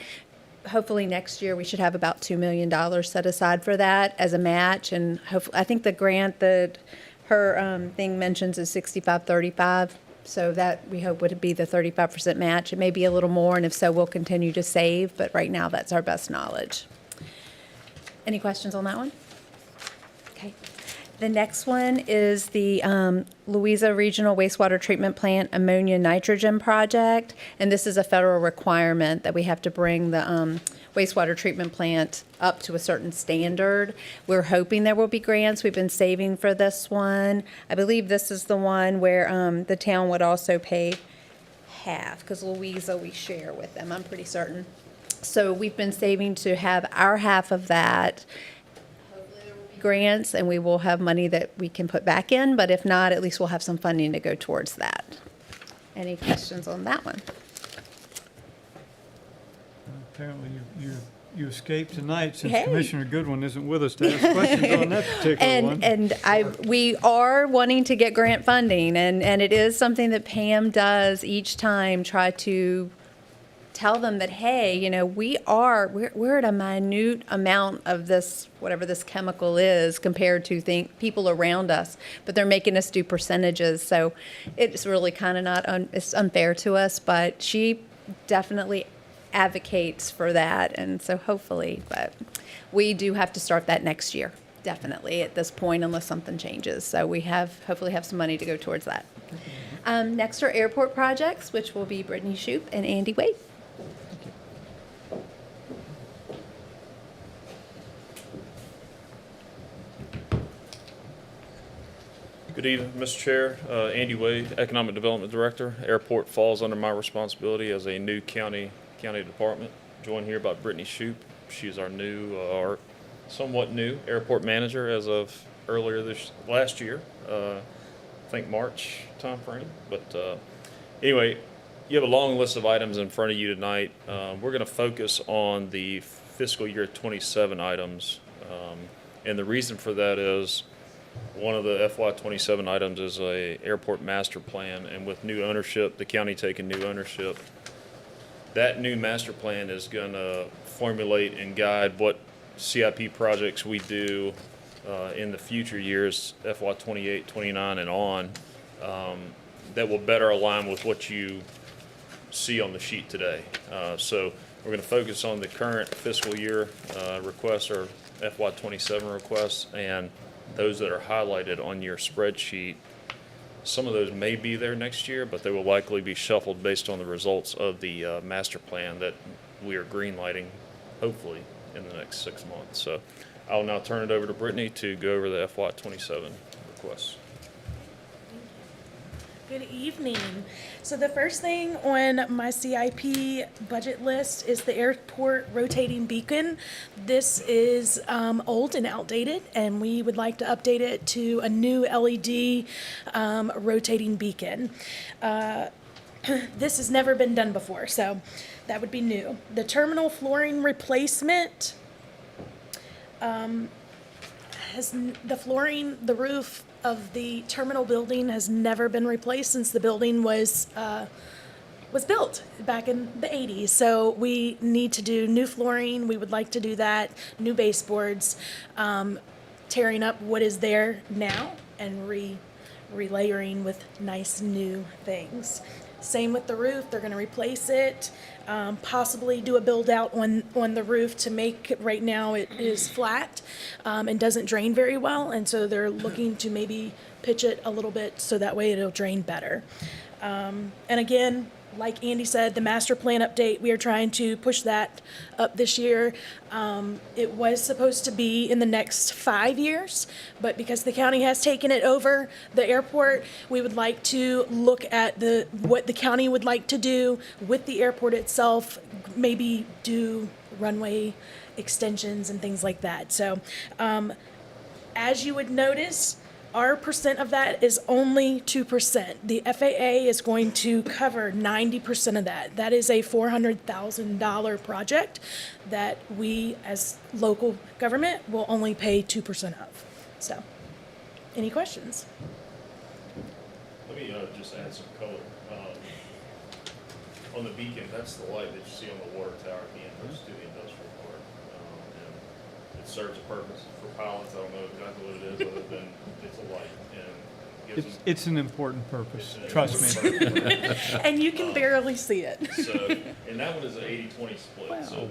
[SPEAKER 5] hopefully next year we should have about $2 million set aside for that as a match. And hopefully, I think the grant that her thing mentions is 65-35. So that we hope would be the 35% match. It may be a little more, and if so, we'll continue to save, but right now that's our best knowledge. Any questions on that one? Okay. The next one is the Louisa Regional Wastewater Treatment Plant Ammonia Nitrogen Project. And this is a federal requirement that we have to bring the wastewater treatment plant up to a certain standard. We're hoping there will be grants. We've been saving for this one. I believe this is the one where the town would also pay half, because Louisa we share with them, I'm pretty certain. So we've been saving to have our half of that. Grants, and we will have money that we can put back in, but if not, at least we'll have some funding to go towards that. Any questions on that one?
[SPEAKER 2] Apparently you're you escaped tonight since
[SPEAKER 5] Hey.
[SPEAKER 2] Commissioner Goodwin isn't with us to ask questions on that particular one.
[SPEAKER 5] We are wanting to get grant funding, and it is something that Pam does each time, try to tell them that, hey, you know, we're at a minute amount of this, whatever this chemical is, compared to people around us, but they're making us do percentages, so it's really kind of it's unfair to us, but she definitely advocates for that, and so hopefully, but we do have to start that next year, definitely, at this point, unless something changes, so we hopefully have some money to go towards that. Next are airport projects, which will be Brittany Shoup and Andy Wade.
[SPEAKER 12] Good evening, Mr. Chair. Andy Wade, Economic Development Director. Airport falls under my responsibility as a new county department. Joined here by Brittany Shoup. She's our new, or somewhat new, airport manager as of earlier last year. I think March timeframe. But anyway, you have a long list of items in front of you tonight. We're going to focus on the fiscal year 27 items, and the reason for that is one of the FY27 items is a airport master plan, and with new ownership, the county taking new ownership, that new master plan is going to formulate and guide what CIP projects we do in the future years, FY28, 29, and on, that will better align with what you see on the sheet today. So we're going to focus on the current fiscal year requests, or FY27 requests, and those that are highlighted on your spreadsheet. Some of those may be there next year, but they will likely be shuffled based on the results of the master plan that we are greenlighting, hopefully, in the next 6 months. So I'll now turn it over to Brittany to go over the FY27 requests.
[SPEAKER 13] Good evening. So the first thing on my CIP budget list is the airport rotating beacon. This is old and outdated, and we would like to update it to a new LED rotating beacon. This has never been done before, so that would be new. The terminal flooring replacement the roof of the terminal building has never been replaced since the building was built back in the 80s. So we need to do new flooring. We would like to do that, new baseboards, tearing up what is there now and relayering with nice new things. Same with the roof. They're going to replace it, possibly do a build out on the roof to make it, right now it is flat and doesn't drain very well. And so they're looking to maybe pitch it a little bit so that way it'll drain better. And again, like Andy said, the master plan update, we are trying to push that up this year. It was supposed to be in the next 5 years, but because the county has taken it over, the airport, we would like to look at what the county would like to do with the airport itself, maybe do runway extensions and things like that. So as you would notice, our percent of that is only 2%. The FAA is going to cover 90% of that. That is a $400,000 project that we, as local government, will only pay 2% of. So, any questions?
[SPEAKER 12] Let me just add some color. On the beacon, that's the light that you see on the water tower at the entrance to the industrial park. And it serves a purpose for pilots. I don't know exactly what it is, other than it's a light. And gives them,
[SPEAKER 2] It's an important purpose,
[SPEAKER 12] it's an
[SPEAKER 2] trust me.
[SPEAKER 12] important purpose.
[SPEAKER 13] And you can barely see it.
[SPEAKER 12] So, and that one is an 80-20 split.
[SPEAKER 13] Wow.
[SPEAKER 12] So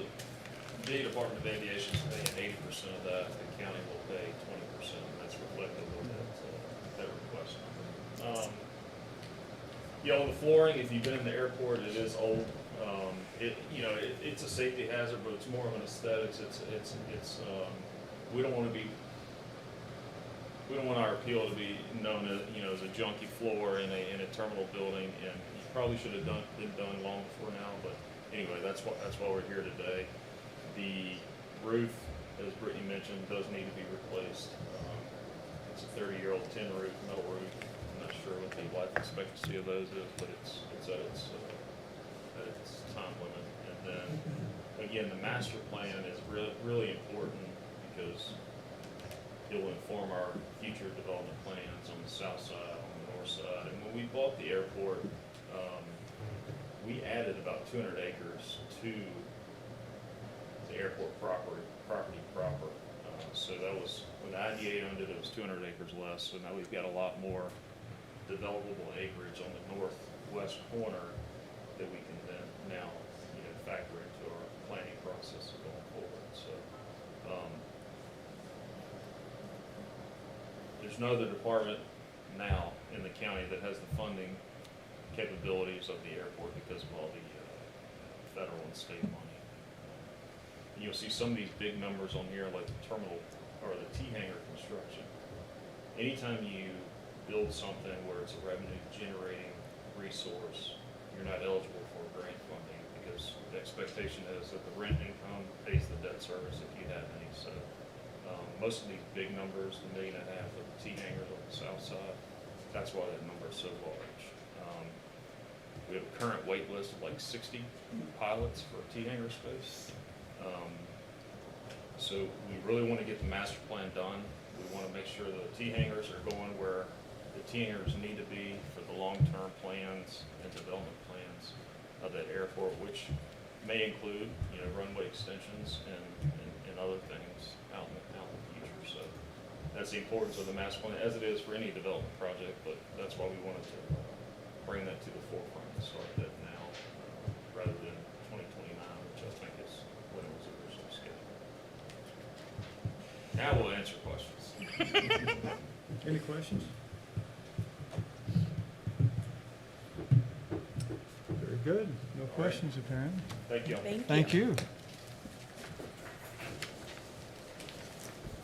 [SPEAKER 12] the Department of Aviation is paying 80% of that. The county will pay 20%. That's reflective of that request. Yeah, on the flooring, if you've been in the airport, it is old. It's a safety hazard, but it's more of an aesthetics. We don't want our appeal to be known as a junky floor in a terminal building, and it probably should have been done long before now. But anyway, that's why we're here today. The roof, as Brittany mentioned, does need to be replaced. It's a 30-year-old tin roof, metal roof. I'm not sure what the life expectancy of those is, but it's at its time limit. And then again, the master plan is really important because it will inform our future development plans on the south side, on the north side. And when we bought the airport, we added about 200 acres to the airport property proper. So that was, when IDA owned it, it was 200 acres less. So now we've got a lot more developable acreage on the northwest corner that we can then now, factor into our planning process going forward. So, there's no other department now in the county that has the funding capabilities of the airport because of all the federal and state money. And you'll see some of these big numbers on here, like the terminal or the T-hangar construction. Anytime you build something where it's a revenue-generating resource, you're not eligible for grant funding because the expectation is that the rent income pays the debt service if you have any. So most of these big numbers, the $1.5 million of the T-hangars on the south side, that's why that number is so large. We have a current wait list of like 60 pilots for T-hangar space. So we really want to get the master plan done. We want to make sure the T-hangars are going where the T-hangars need to be for the long-term plans and development plans of that airport, which may include, runway extensions and other things out in the future. So that's the importance of the master plan, as it is for any development project, but that's why we wanted to bring that to the forefront and start that now, rather than 2029, which I think is when it was originally scheduled. Now we'll answer questions.
[SPEAKER 2] Any questions? Very good. No questions, apparently.
[SPEAKER 12] Thank you.
[SPEAKER 2] Thank you.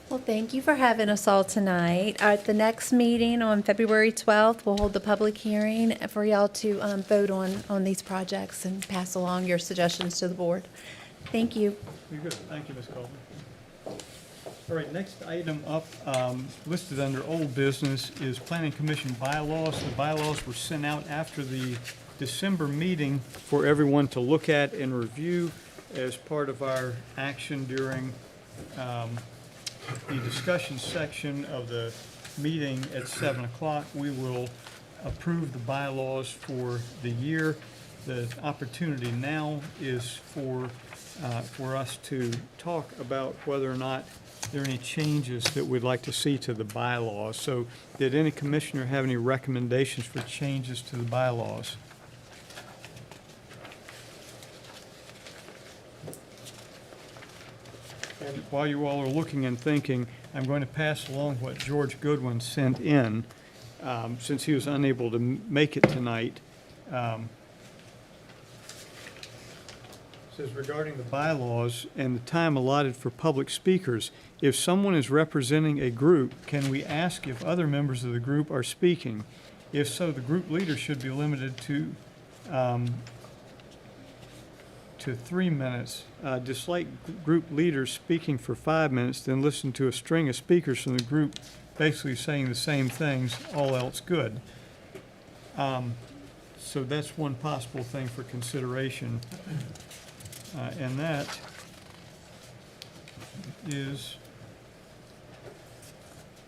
[SPEAKER 5] Well, thank you for having us all tonight. At the next meeting on February 12th, we'll hold the public hearing for y'all to vote on these projects and pass along your suggestions to the board. Thank you.
[SPEAKER 2] Very good. Thank you, Ms. Coleman. All right, next item up, listed under old business, is Planning Commission bylaws. The bylaws were sent out after the December meeting for everyone to look at and review as part of our action during the discussion section of the meeting at 7 o'clock. We will approve the bylaws for the year. The opportunity now is for us to talk about whether or not there are any changes that we'd like to see to the bylaws. So did any commissioner have any recommendations for changes to the bylaws? And while you all are looking and thinking, I'm going to pass along what George Goodwin sent in, since he was unable to make it tonight. Says regarding the bylaws and the time allotted for public speakers, if someone is representing a group, can we ask if other members of the group are speaking? If so, the group leader should be limited to 3 minutes. Dislike group leaders speaking for 5 minutes, then listen to a string of speakers from the group basically saying the same things, all else good. So that's one possible thing for consideration. And that is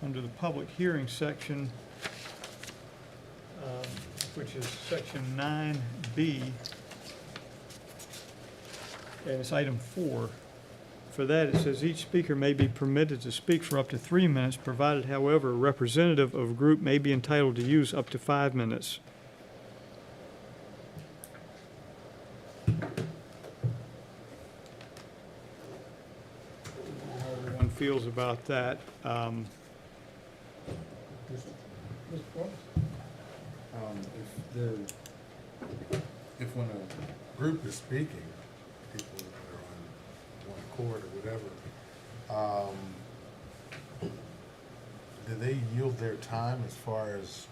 [SPEAKER 2] under the public hearing section, which is section 9B, and it's item 4. For that, it says each speaker may be permitted to speak for up to 3 minutes, provided, however, a representative of a group may be entitled to use up to 5 minutes. How everyone feels about that.
[SPEAKER 8] If when a group is speaking, people that are on one accord or whatever, do they yield their time as far as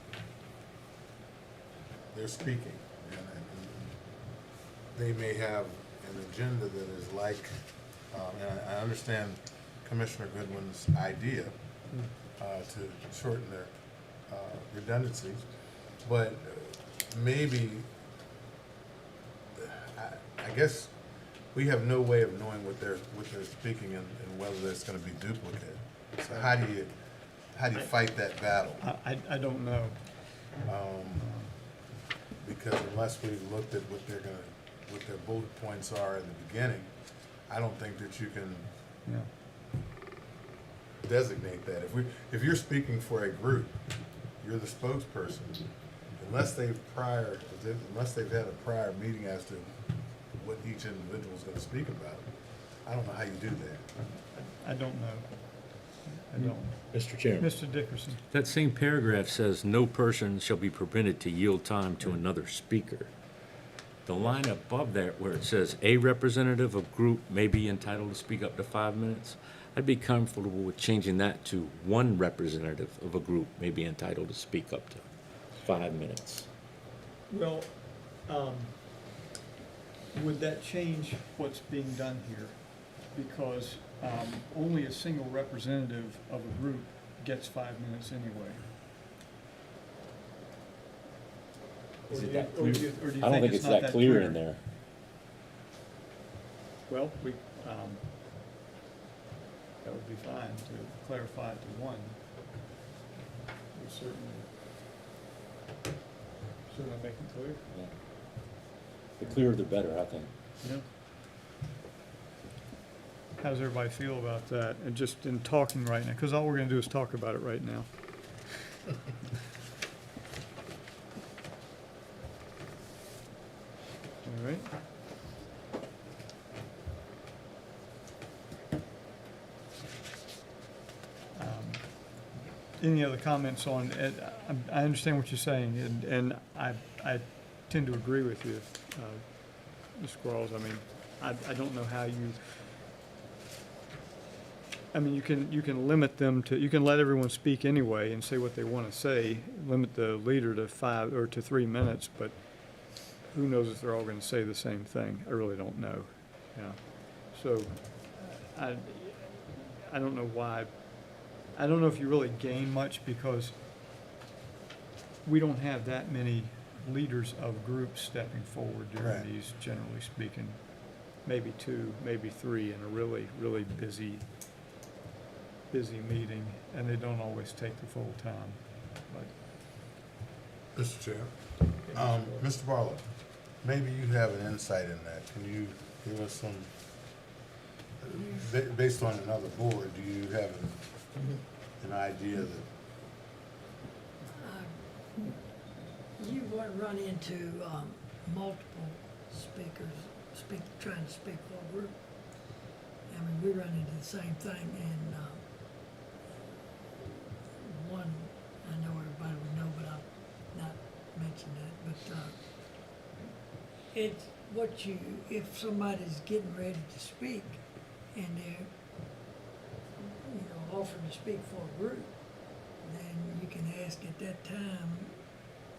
[SPEAKER 8] they're speaking? And they may have an agenda that is like, and I understand Commissioner Goodwin's idea to shorten their redundancies, but maybe, I guess we have no way of knowing what they're speaking and whether there's gonna be duplicate. So how do you fight that battle?
[SPEAKER 2] I don't know.
[SPEAKER 8] Because unless we've looked at what their bullet points are in the beginning, I don't think that you can
[SPEAKER 2] Yeah.
[SPEAKER 8] designate that. If you're speaking for a group, you're the spokesperson. Unless they've had a prior meeting as to what each individual is gonna speak about, I don't know how you do that.
[SPEAKER 2] I don't know. I don't.
[SPEAKER 1] Mr. Chairman.
[SPEAKER 2] Mr. Dickerson.
[SPEAKER 1] That same paragraph says, "No person shall be permitted to yield time to another speaker." The line above that where it says, "A representative of group may be entitled to speak up to 5 minutes," I'd be comfortable with changing that to "One representative of a group may be entitled to speak up to 5 minutes."
[SPEAKER 2] Well, would that change what's being done here? Because only a single representative of a group gets 5 minutes anyway.
[SPEAKER 10] Is
[SPEAKER 2] Or
[SPEAKER 10] it
[SPEAKER 2] do you-
[SPEAKER 10] that
[SPEAKER 2] or
[SPEAKER 10] clear?
[SPEAKER 2] do you- or do you
[SPEAKER 10] I don't think
[SPEAKER 2] it's
[SPEAKER 10] it's
[SPEAKER 2] not
[SPEAKER 10] that clear
[SPEAKER 2] clear?
[SPEAKER 10] in there.
[SPEAKER 2] Well, that would be fine to clarify it to one. We certainly make it clear.
[SPEAKER 10] Yeah. The clearer the better, I think.
[SPEAKER 2] Yeah. How does everybody feel about that? And just in talking right now, because all we're gonna do is talk about it right now. All right. Any other comments on it? I understand what you're saying, and I tend to agree with you, Ms. Quarles. I mean, I don't know how you, I mean, you can limit them to, you can let everyone speak anyway and say what they want to say, limit the leader to 5 or to 3 minutes, but who knows if they're all going to say the same thing? I really don't know. Yeah. So, I don't know why. I don't know if you really gain much because we don't have that many leaders of groups stepping forward during
[SPEAKER 8] Right.
[SPEAKER 2] these, generally speaking. Maybe 2, maybe 3 in a really, really busy meeting, and they don't always take the full time. But
[SPEAKER 8] Mr. Chair, Mr. Barlow, maybe you have an insight in that. Can you give us some, based on another board, do you have an idea that,
[SPEAKER 4] You wouldn't run into multiple speakers trying to speak for a group. I mean, we run into the same thing, and one, I know everybody would know, but I'll not mention that, but it's what if somebody's getting ready to speak and they're, offering to speak for a group, then you can ask at that time,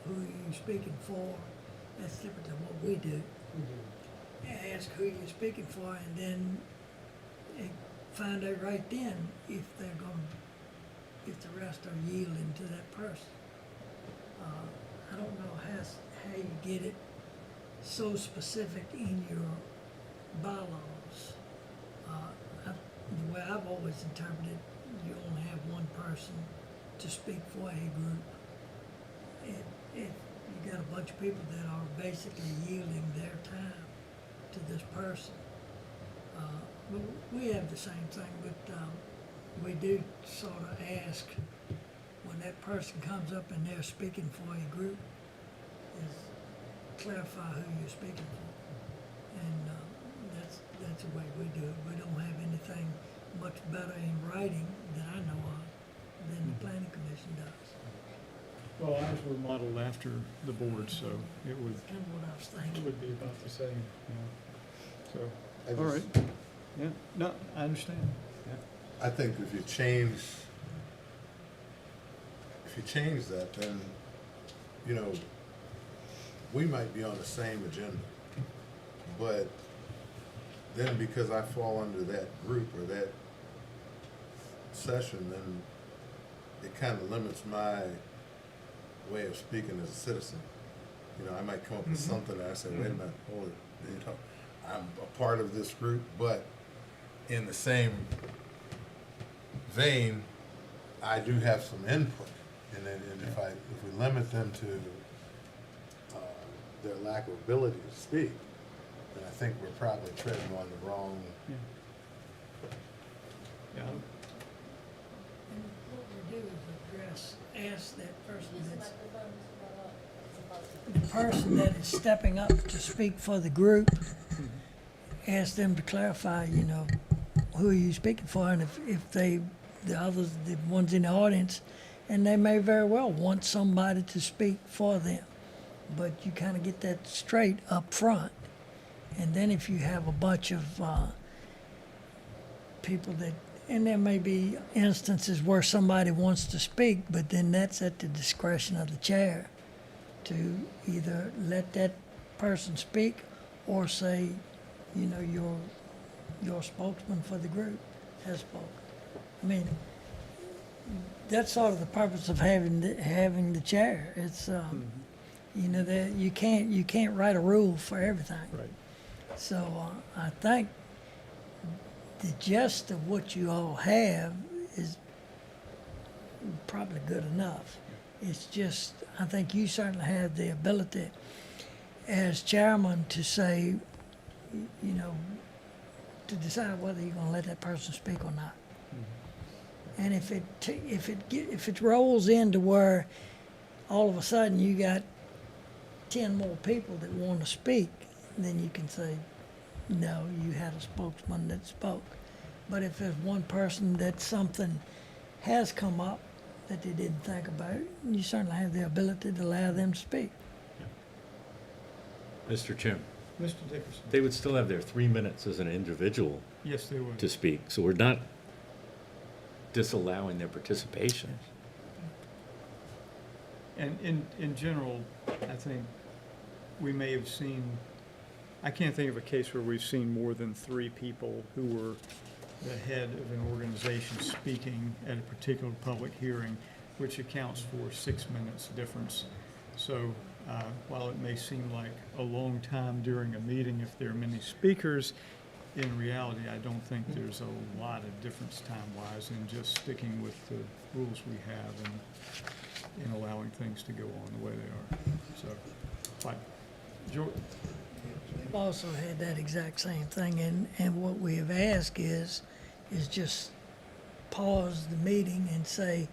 [SPEAKER 4] who are you speaking for? That's different than what we do. Ask who you're speaking for, and then find out right then if if the rest are yielding to that person. I don't know how you get it so specific in your bylaws. The way I've always interpreted, you only have one person to speak for a group. If you got a bunch of people that are basically yielding their time to this person. But we have the same thing, but we do sort of ask when that person comes up and they're speaking for a group, is clarify who you're speaking for. And that's the way we do it. We don't have anything much better in writing that I know of than the planning commission does.
[SPEAKER 2] well, ours were modeled after the board, so it would,
[SPEAKER 4] That's kind of what I was
[SPEAKER 2] it
[SPEAKER 4] thinking.
[SPEAKER 2] would be about the same. Yeah. So,
[SPEAKER 8] I
[SPEAKER 2] all
[SPEAKER 8] just-
[SPEAKER 2] right. Yeah. No, I understand. Yeah.
[SPEAKER 8] I think if you change that, then, we might be on the same agenda. But then because I fall under that group or that session, then it kind of limits my way of speaking as a citizen. I might come up with something and I say, wait a minute, hold it. I'm a part of this group, but in the same vein, I do have some input. And then, and if we limit them to their lack of ability to speak, then I think we're probably treading on the wrong.
[SPEAKER 2] Yeah.
[SPEAKER 4] And what we do is ask that person that's, the person that is stepping up to speak for the group, ask them to clarify, you know, who are you speaking for, and if they, the others, the ones in the audience, and they may very well want somebody to speak for them. But you kind of get that straight up front. And then if you have a bunch of people that, and there may be instances where somebody wants to speak, but then that's at the discretion of the chair to either let that person speak or say, you know, your spokesman for the group has spoken. I mean, that's sort of the purpose of having the chair. It's you know, that you can't write a rule for everything.
[SPEAKER 2] Right.
[SPEAKER 4] So I think the gist of what you all have is probably good enough. It's just, I think you certainly have the ability as chairman to say, you know, to decide whether you're going to let that person speak or not. And if it rolls into where all of a sudden you got 10 more people that want to speak, then you can say, no, you had a spokesman that spoke. But if there's one person that something has come up that they didn't think about, you certainly have the ability to allow them to speak.
[SPEAKER 1] Mr. Chairman,
[SPEAKER 2] Mr. Dickerson?
[SPEAKER 1] they would still have their 3 minutes as an individual
[SPEAKER 2] Yes, they would.
[SPEAKER 1] to speak, so we're not disallowing their participation.
[SPEAKER 2] And in general, I think we may have seen, I can't think of a case where we've seen more than 3 people who were the head of an organization speaking at a particular public hearing, which accounts for 6 minutes difference. So while it may seem like a long time during a meeting if there are many speakers, in reality, I don't think there's a lot of difference time-wise in just sticking with the rules we have and allowing things to go on the way they are. So, fine. George?
[SPEAKER 4] I've also had that exact same thing, and what we have asked is just pause the meeting and say,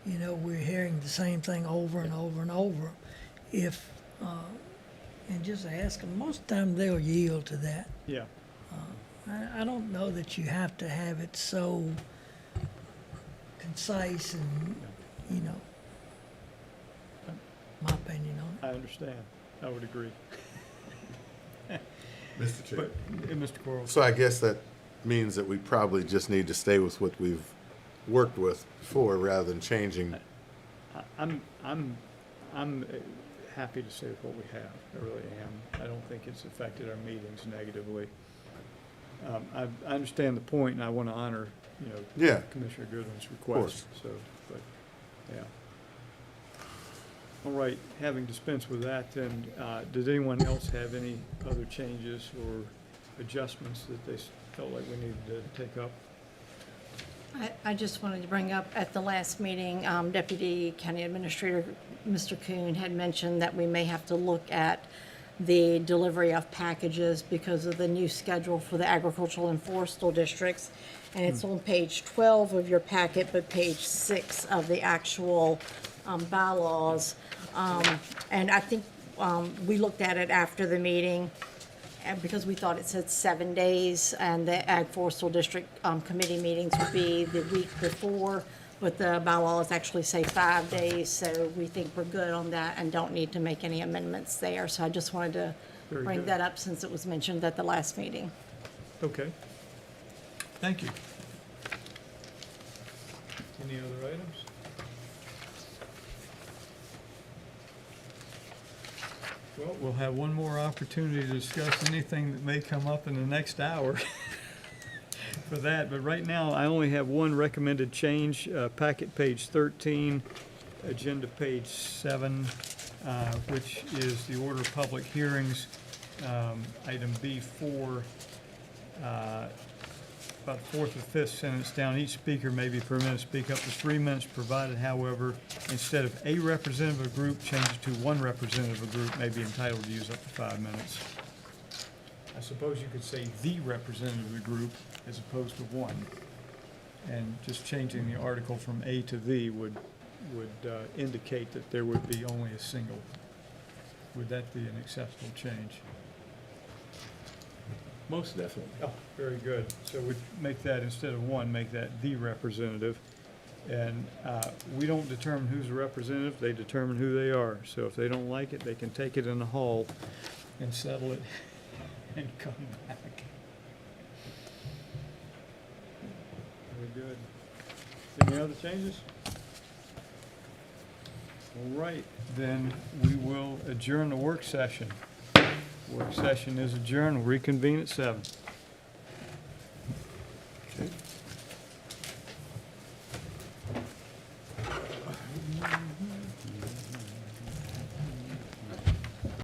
[SPEAKER 4] you know, we're hearing the same thing over and over and over. If, and just ask them, most of the time they'll yield to that.
[SPEAKER 2] Yeah.
[SPEAKER 4] I don't know that you have to have it so concise and, you know, my opinion on it.
[SPEAKER 2] I understand. I would agree.
[SPEAKER 8] Mr. Chair.
[SPEAKER 2] But, Mr. Quarles?
[SPEAKER 8] So I guess that means that we probably just need to stay with what we've worked with before rather than changing.
[SPEAKER 2] I'm happy to say what we have. I really am. I don't think it's affected our meetings negatively. I understand the point, and I want to honor, you know,
[SPEAKER 8] Yeah.
[SPEAKER 2] Commissioner Goodwin's request. So, but yeah. All right. Having dispensed with that, then, did anyone else have any other changes or adjustments that they felt like we needed to take up?
[SPEAKER 14] I just wanted to bring up, at the last meeting, Deputy County Administrator Mr. Kuhn had mentioned that we may have to look at the delivery of packages because of the new schedule for the agricultural and forestal districts. And it's on page 12 of your packet, but page 6 of the actual bylaws. And I think we looked at it after the meeting, and because we thought it said 7 days, and the Ag Forestal District Committee meetings would be the week before, but the bylaws actually say 5 days, so we think we're good on that and don't need to make any amendments there. So I just wanted to
[SPEAKER 2] Very
[SPEAKER 14] bring
[SPEAKER 2] good.
[SPEAKER 14] that up since it was mentioned at the last meeting.
[SPEAKER 2] Okay. Thank you. Any other items? Well, we'll have one more opportunity to discuss anything that may come up in the next hour for that. But right now, I only have one recommended change, packet page 13, agenda page 7, which is the order of public hearings. item B4, about fourth or fifth sentence down, each speaker may be permitted to speak up to 3 minutes, provided, however, instead of a representative of a group, change it to one representative of a group may be entitled to use up to 5 minutes. I suppose you could say the representative of the group as opposed to one. And just changing the article from a to the would indicate that there would be only a single. Would that be an acceptable change?
[SPEAKER 1] Most definitely.
[SPEAKER 2] Oh, very good. So we make that, instead of one, make that the representative. And we don't determine who's the representative, they determine who they are. So if they don't like it, they can take it in the hall and settle it and come back. Very good. Any other changes? All right, then we will adjourn the work session. Work session is adjourned. We'll reconvene at 7.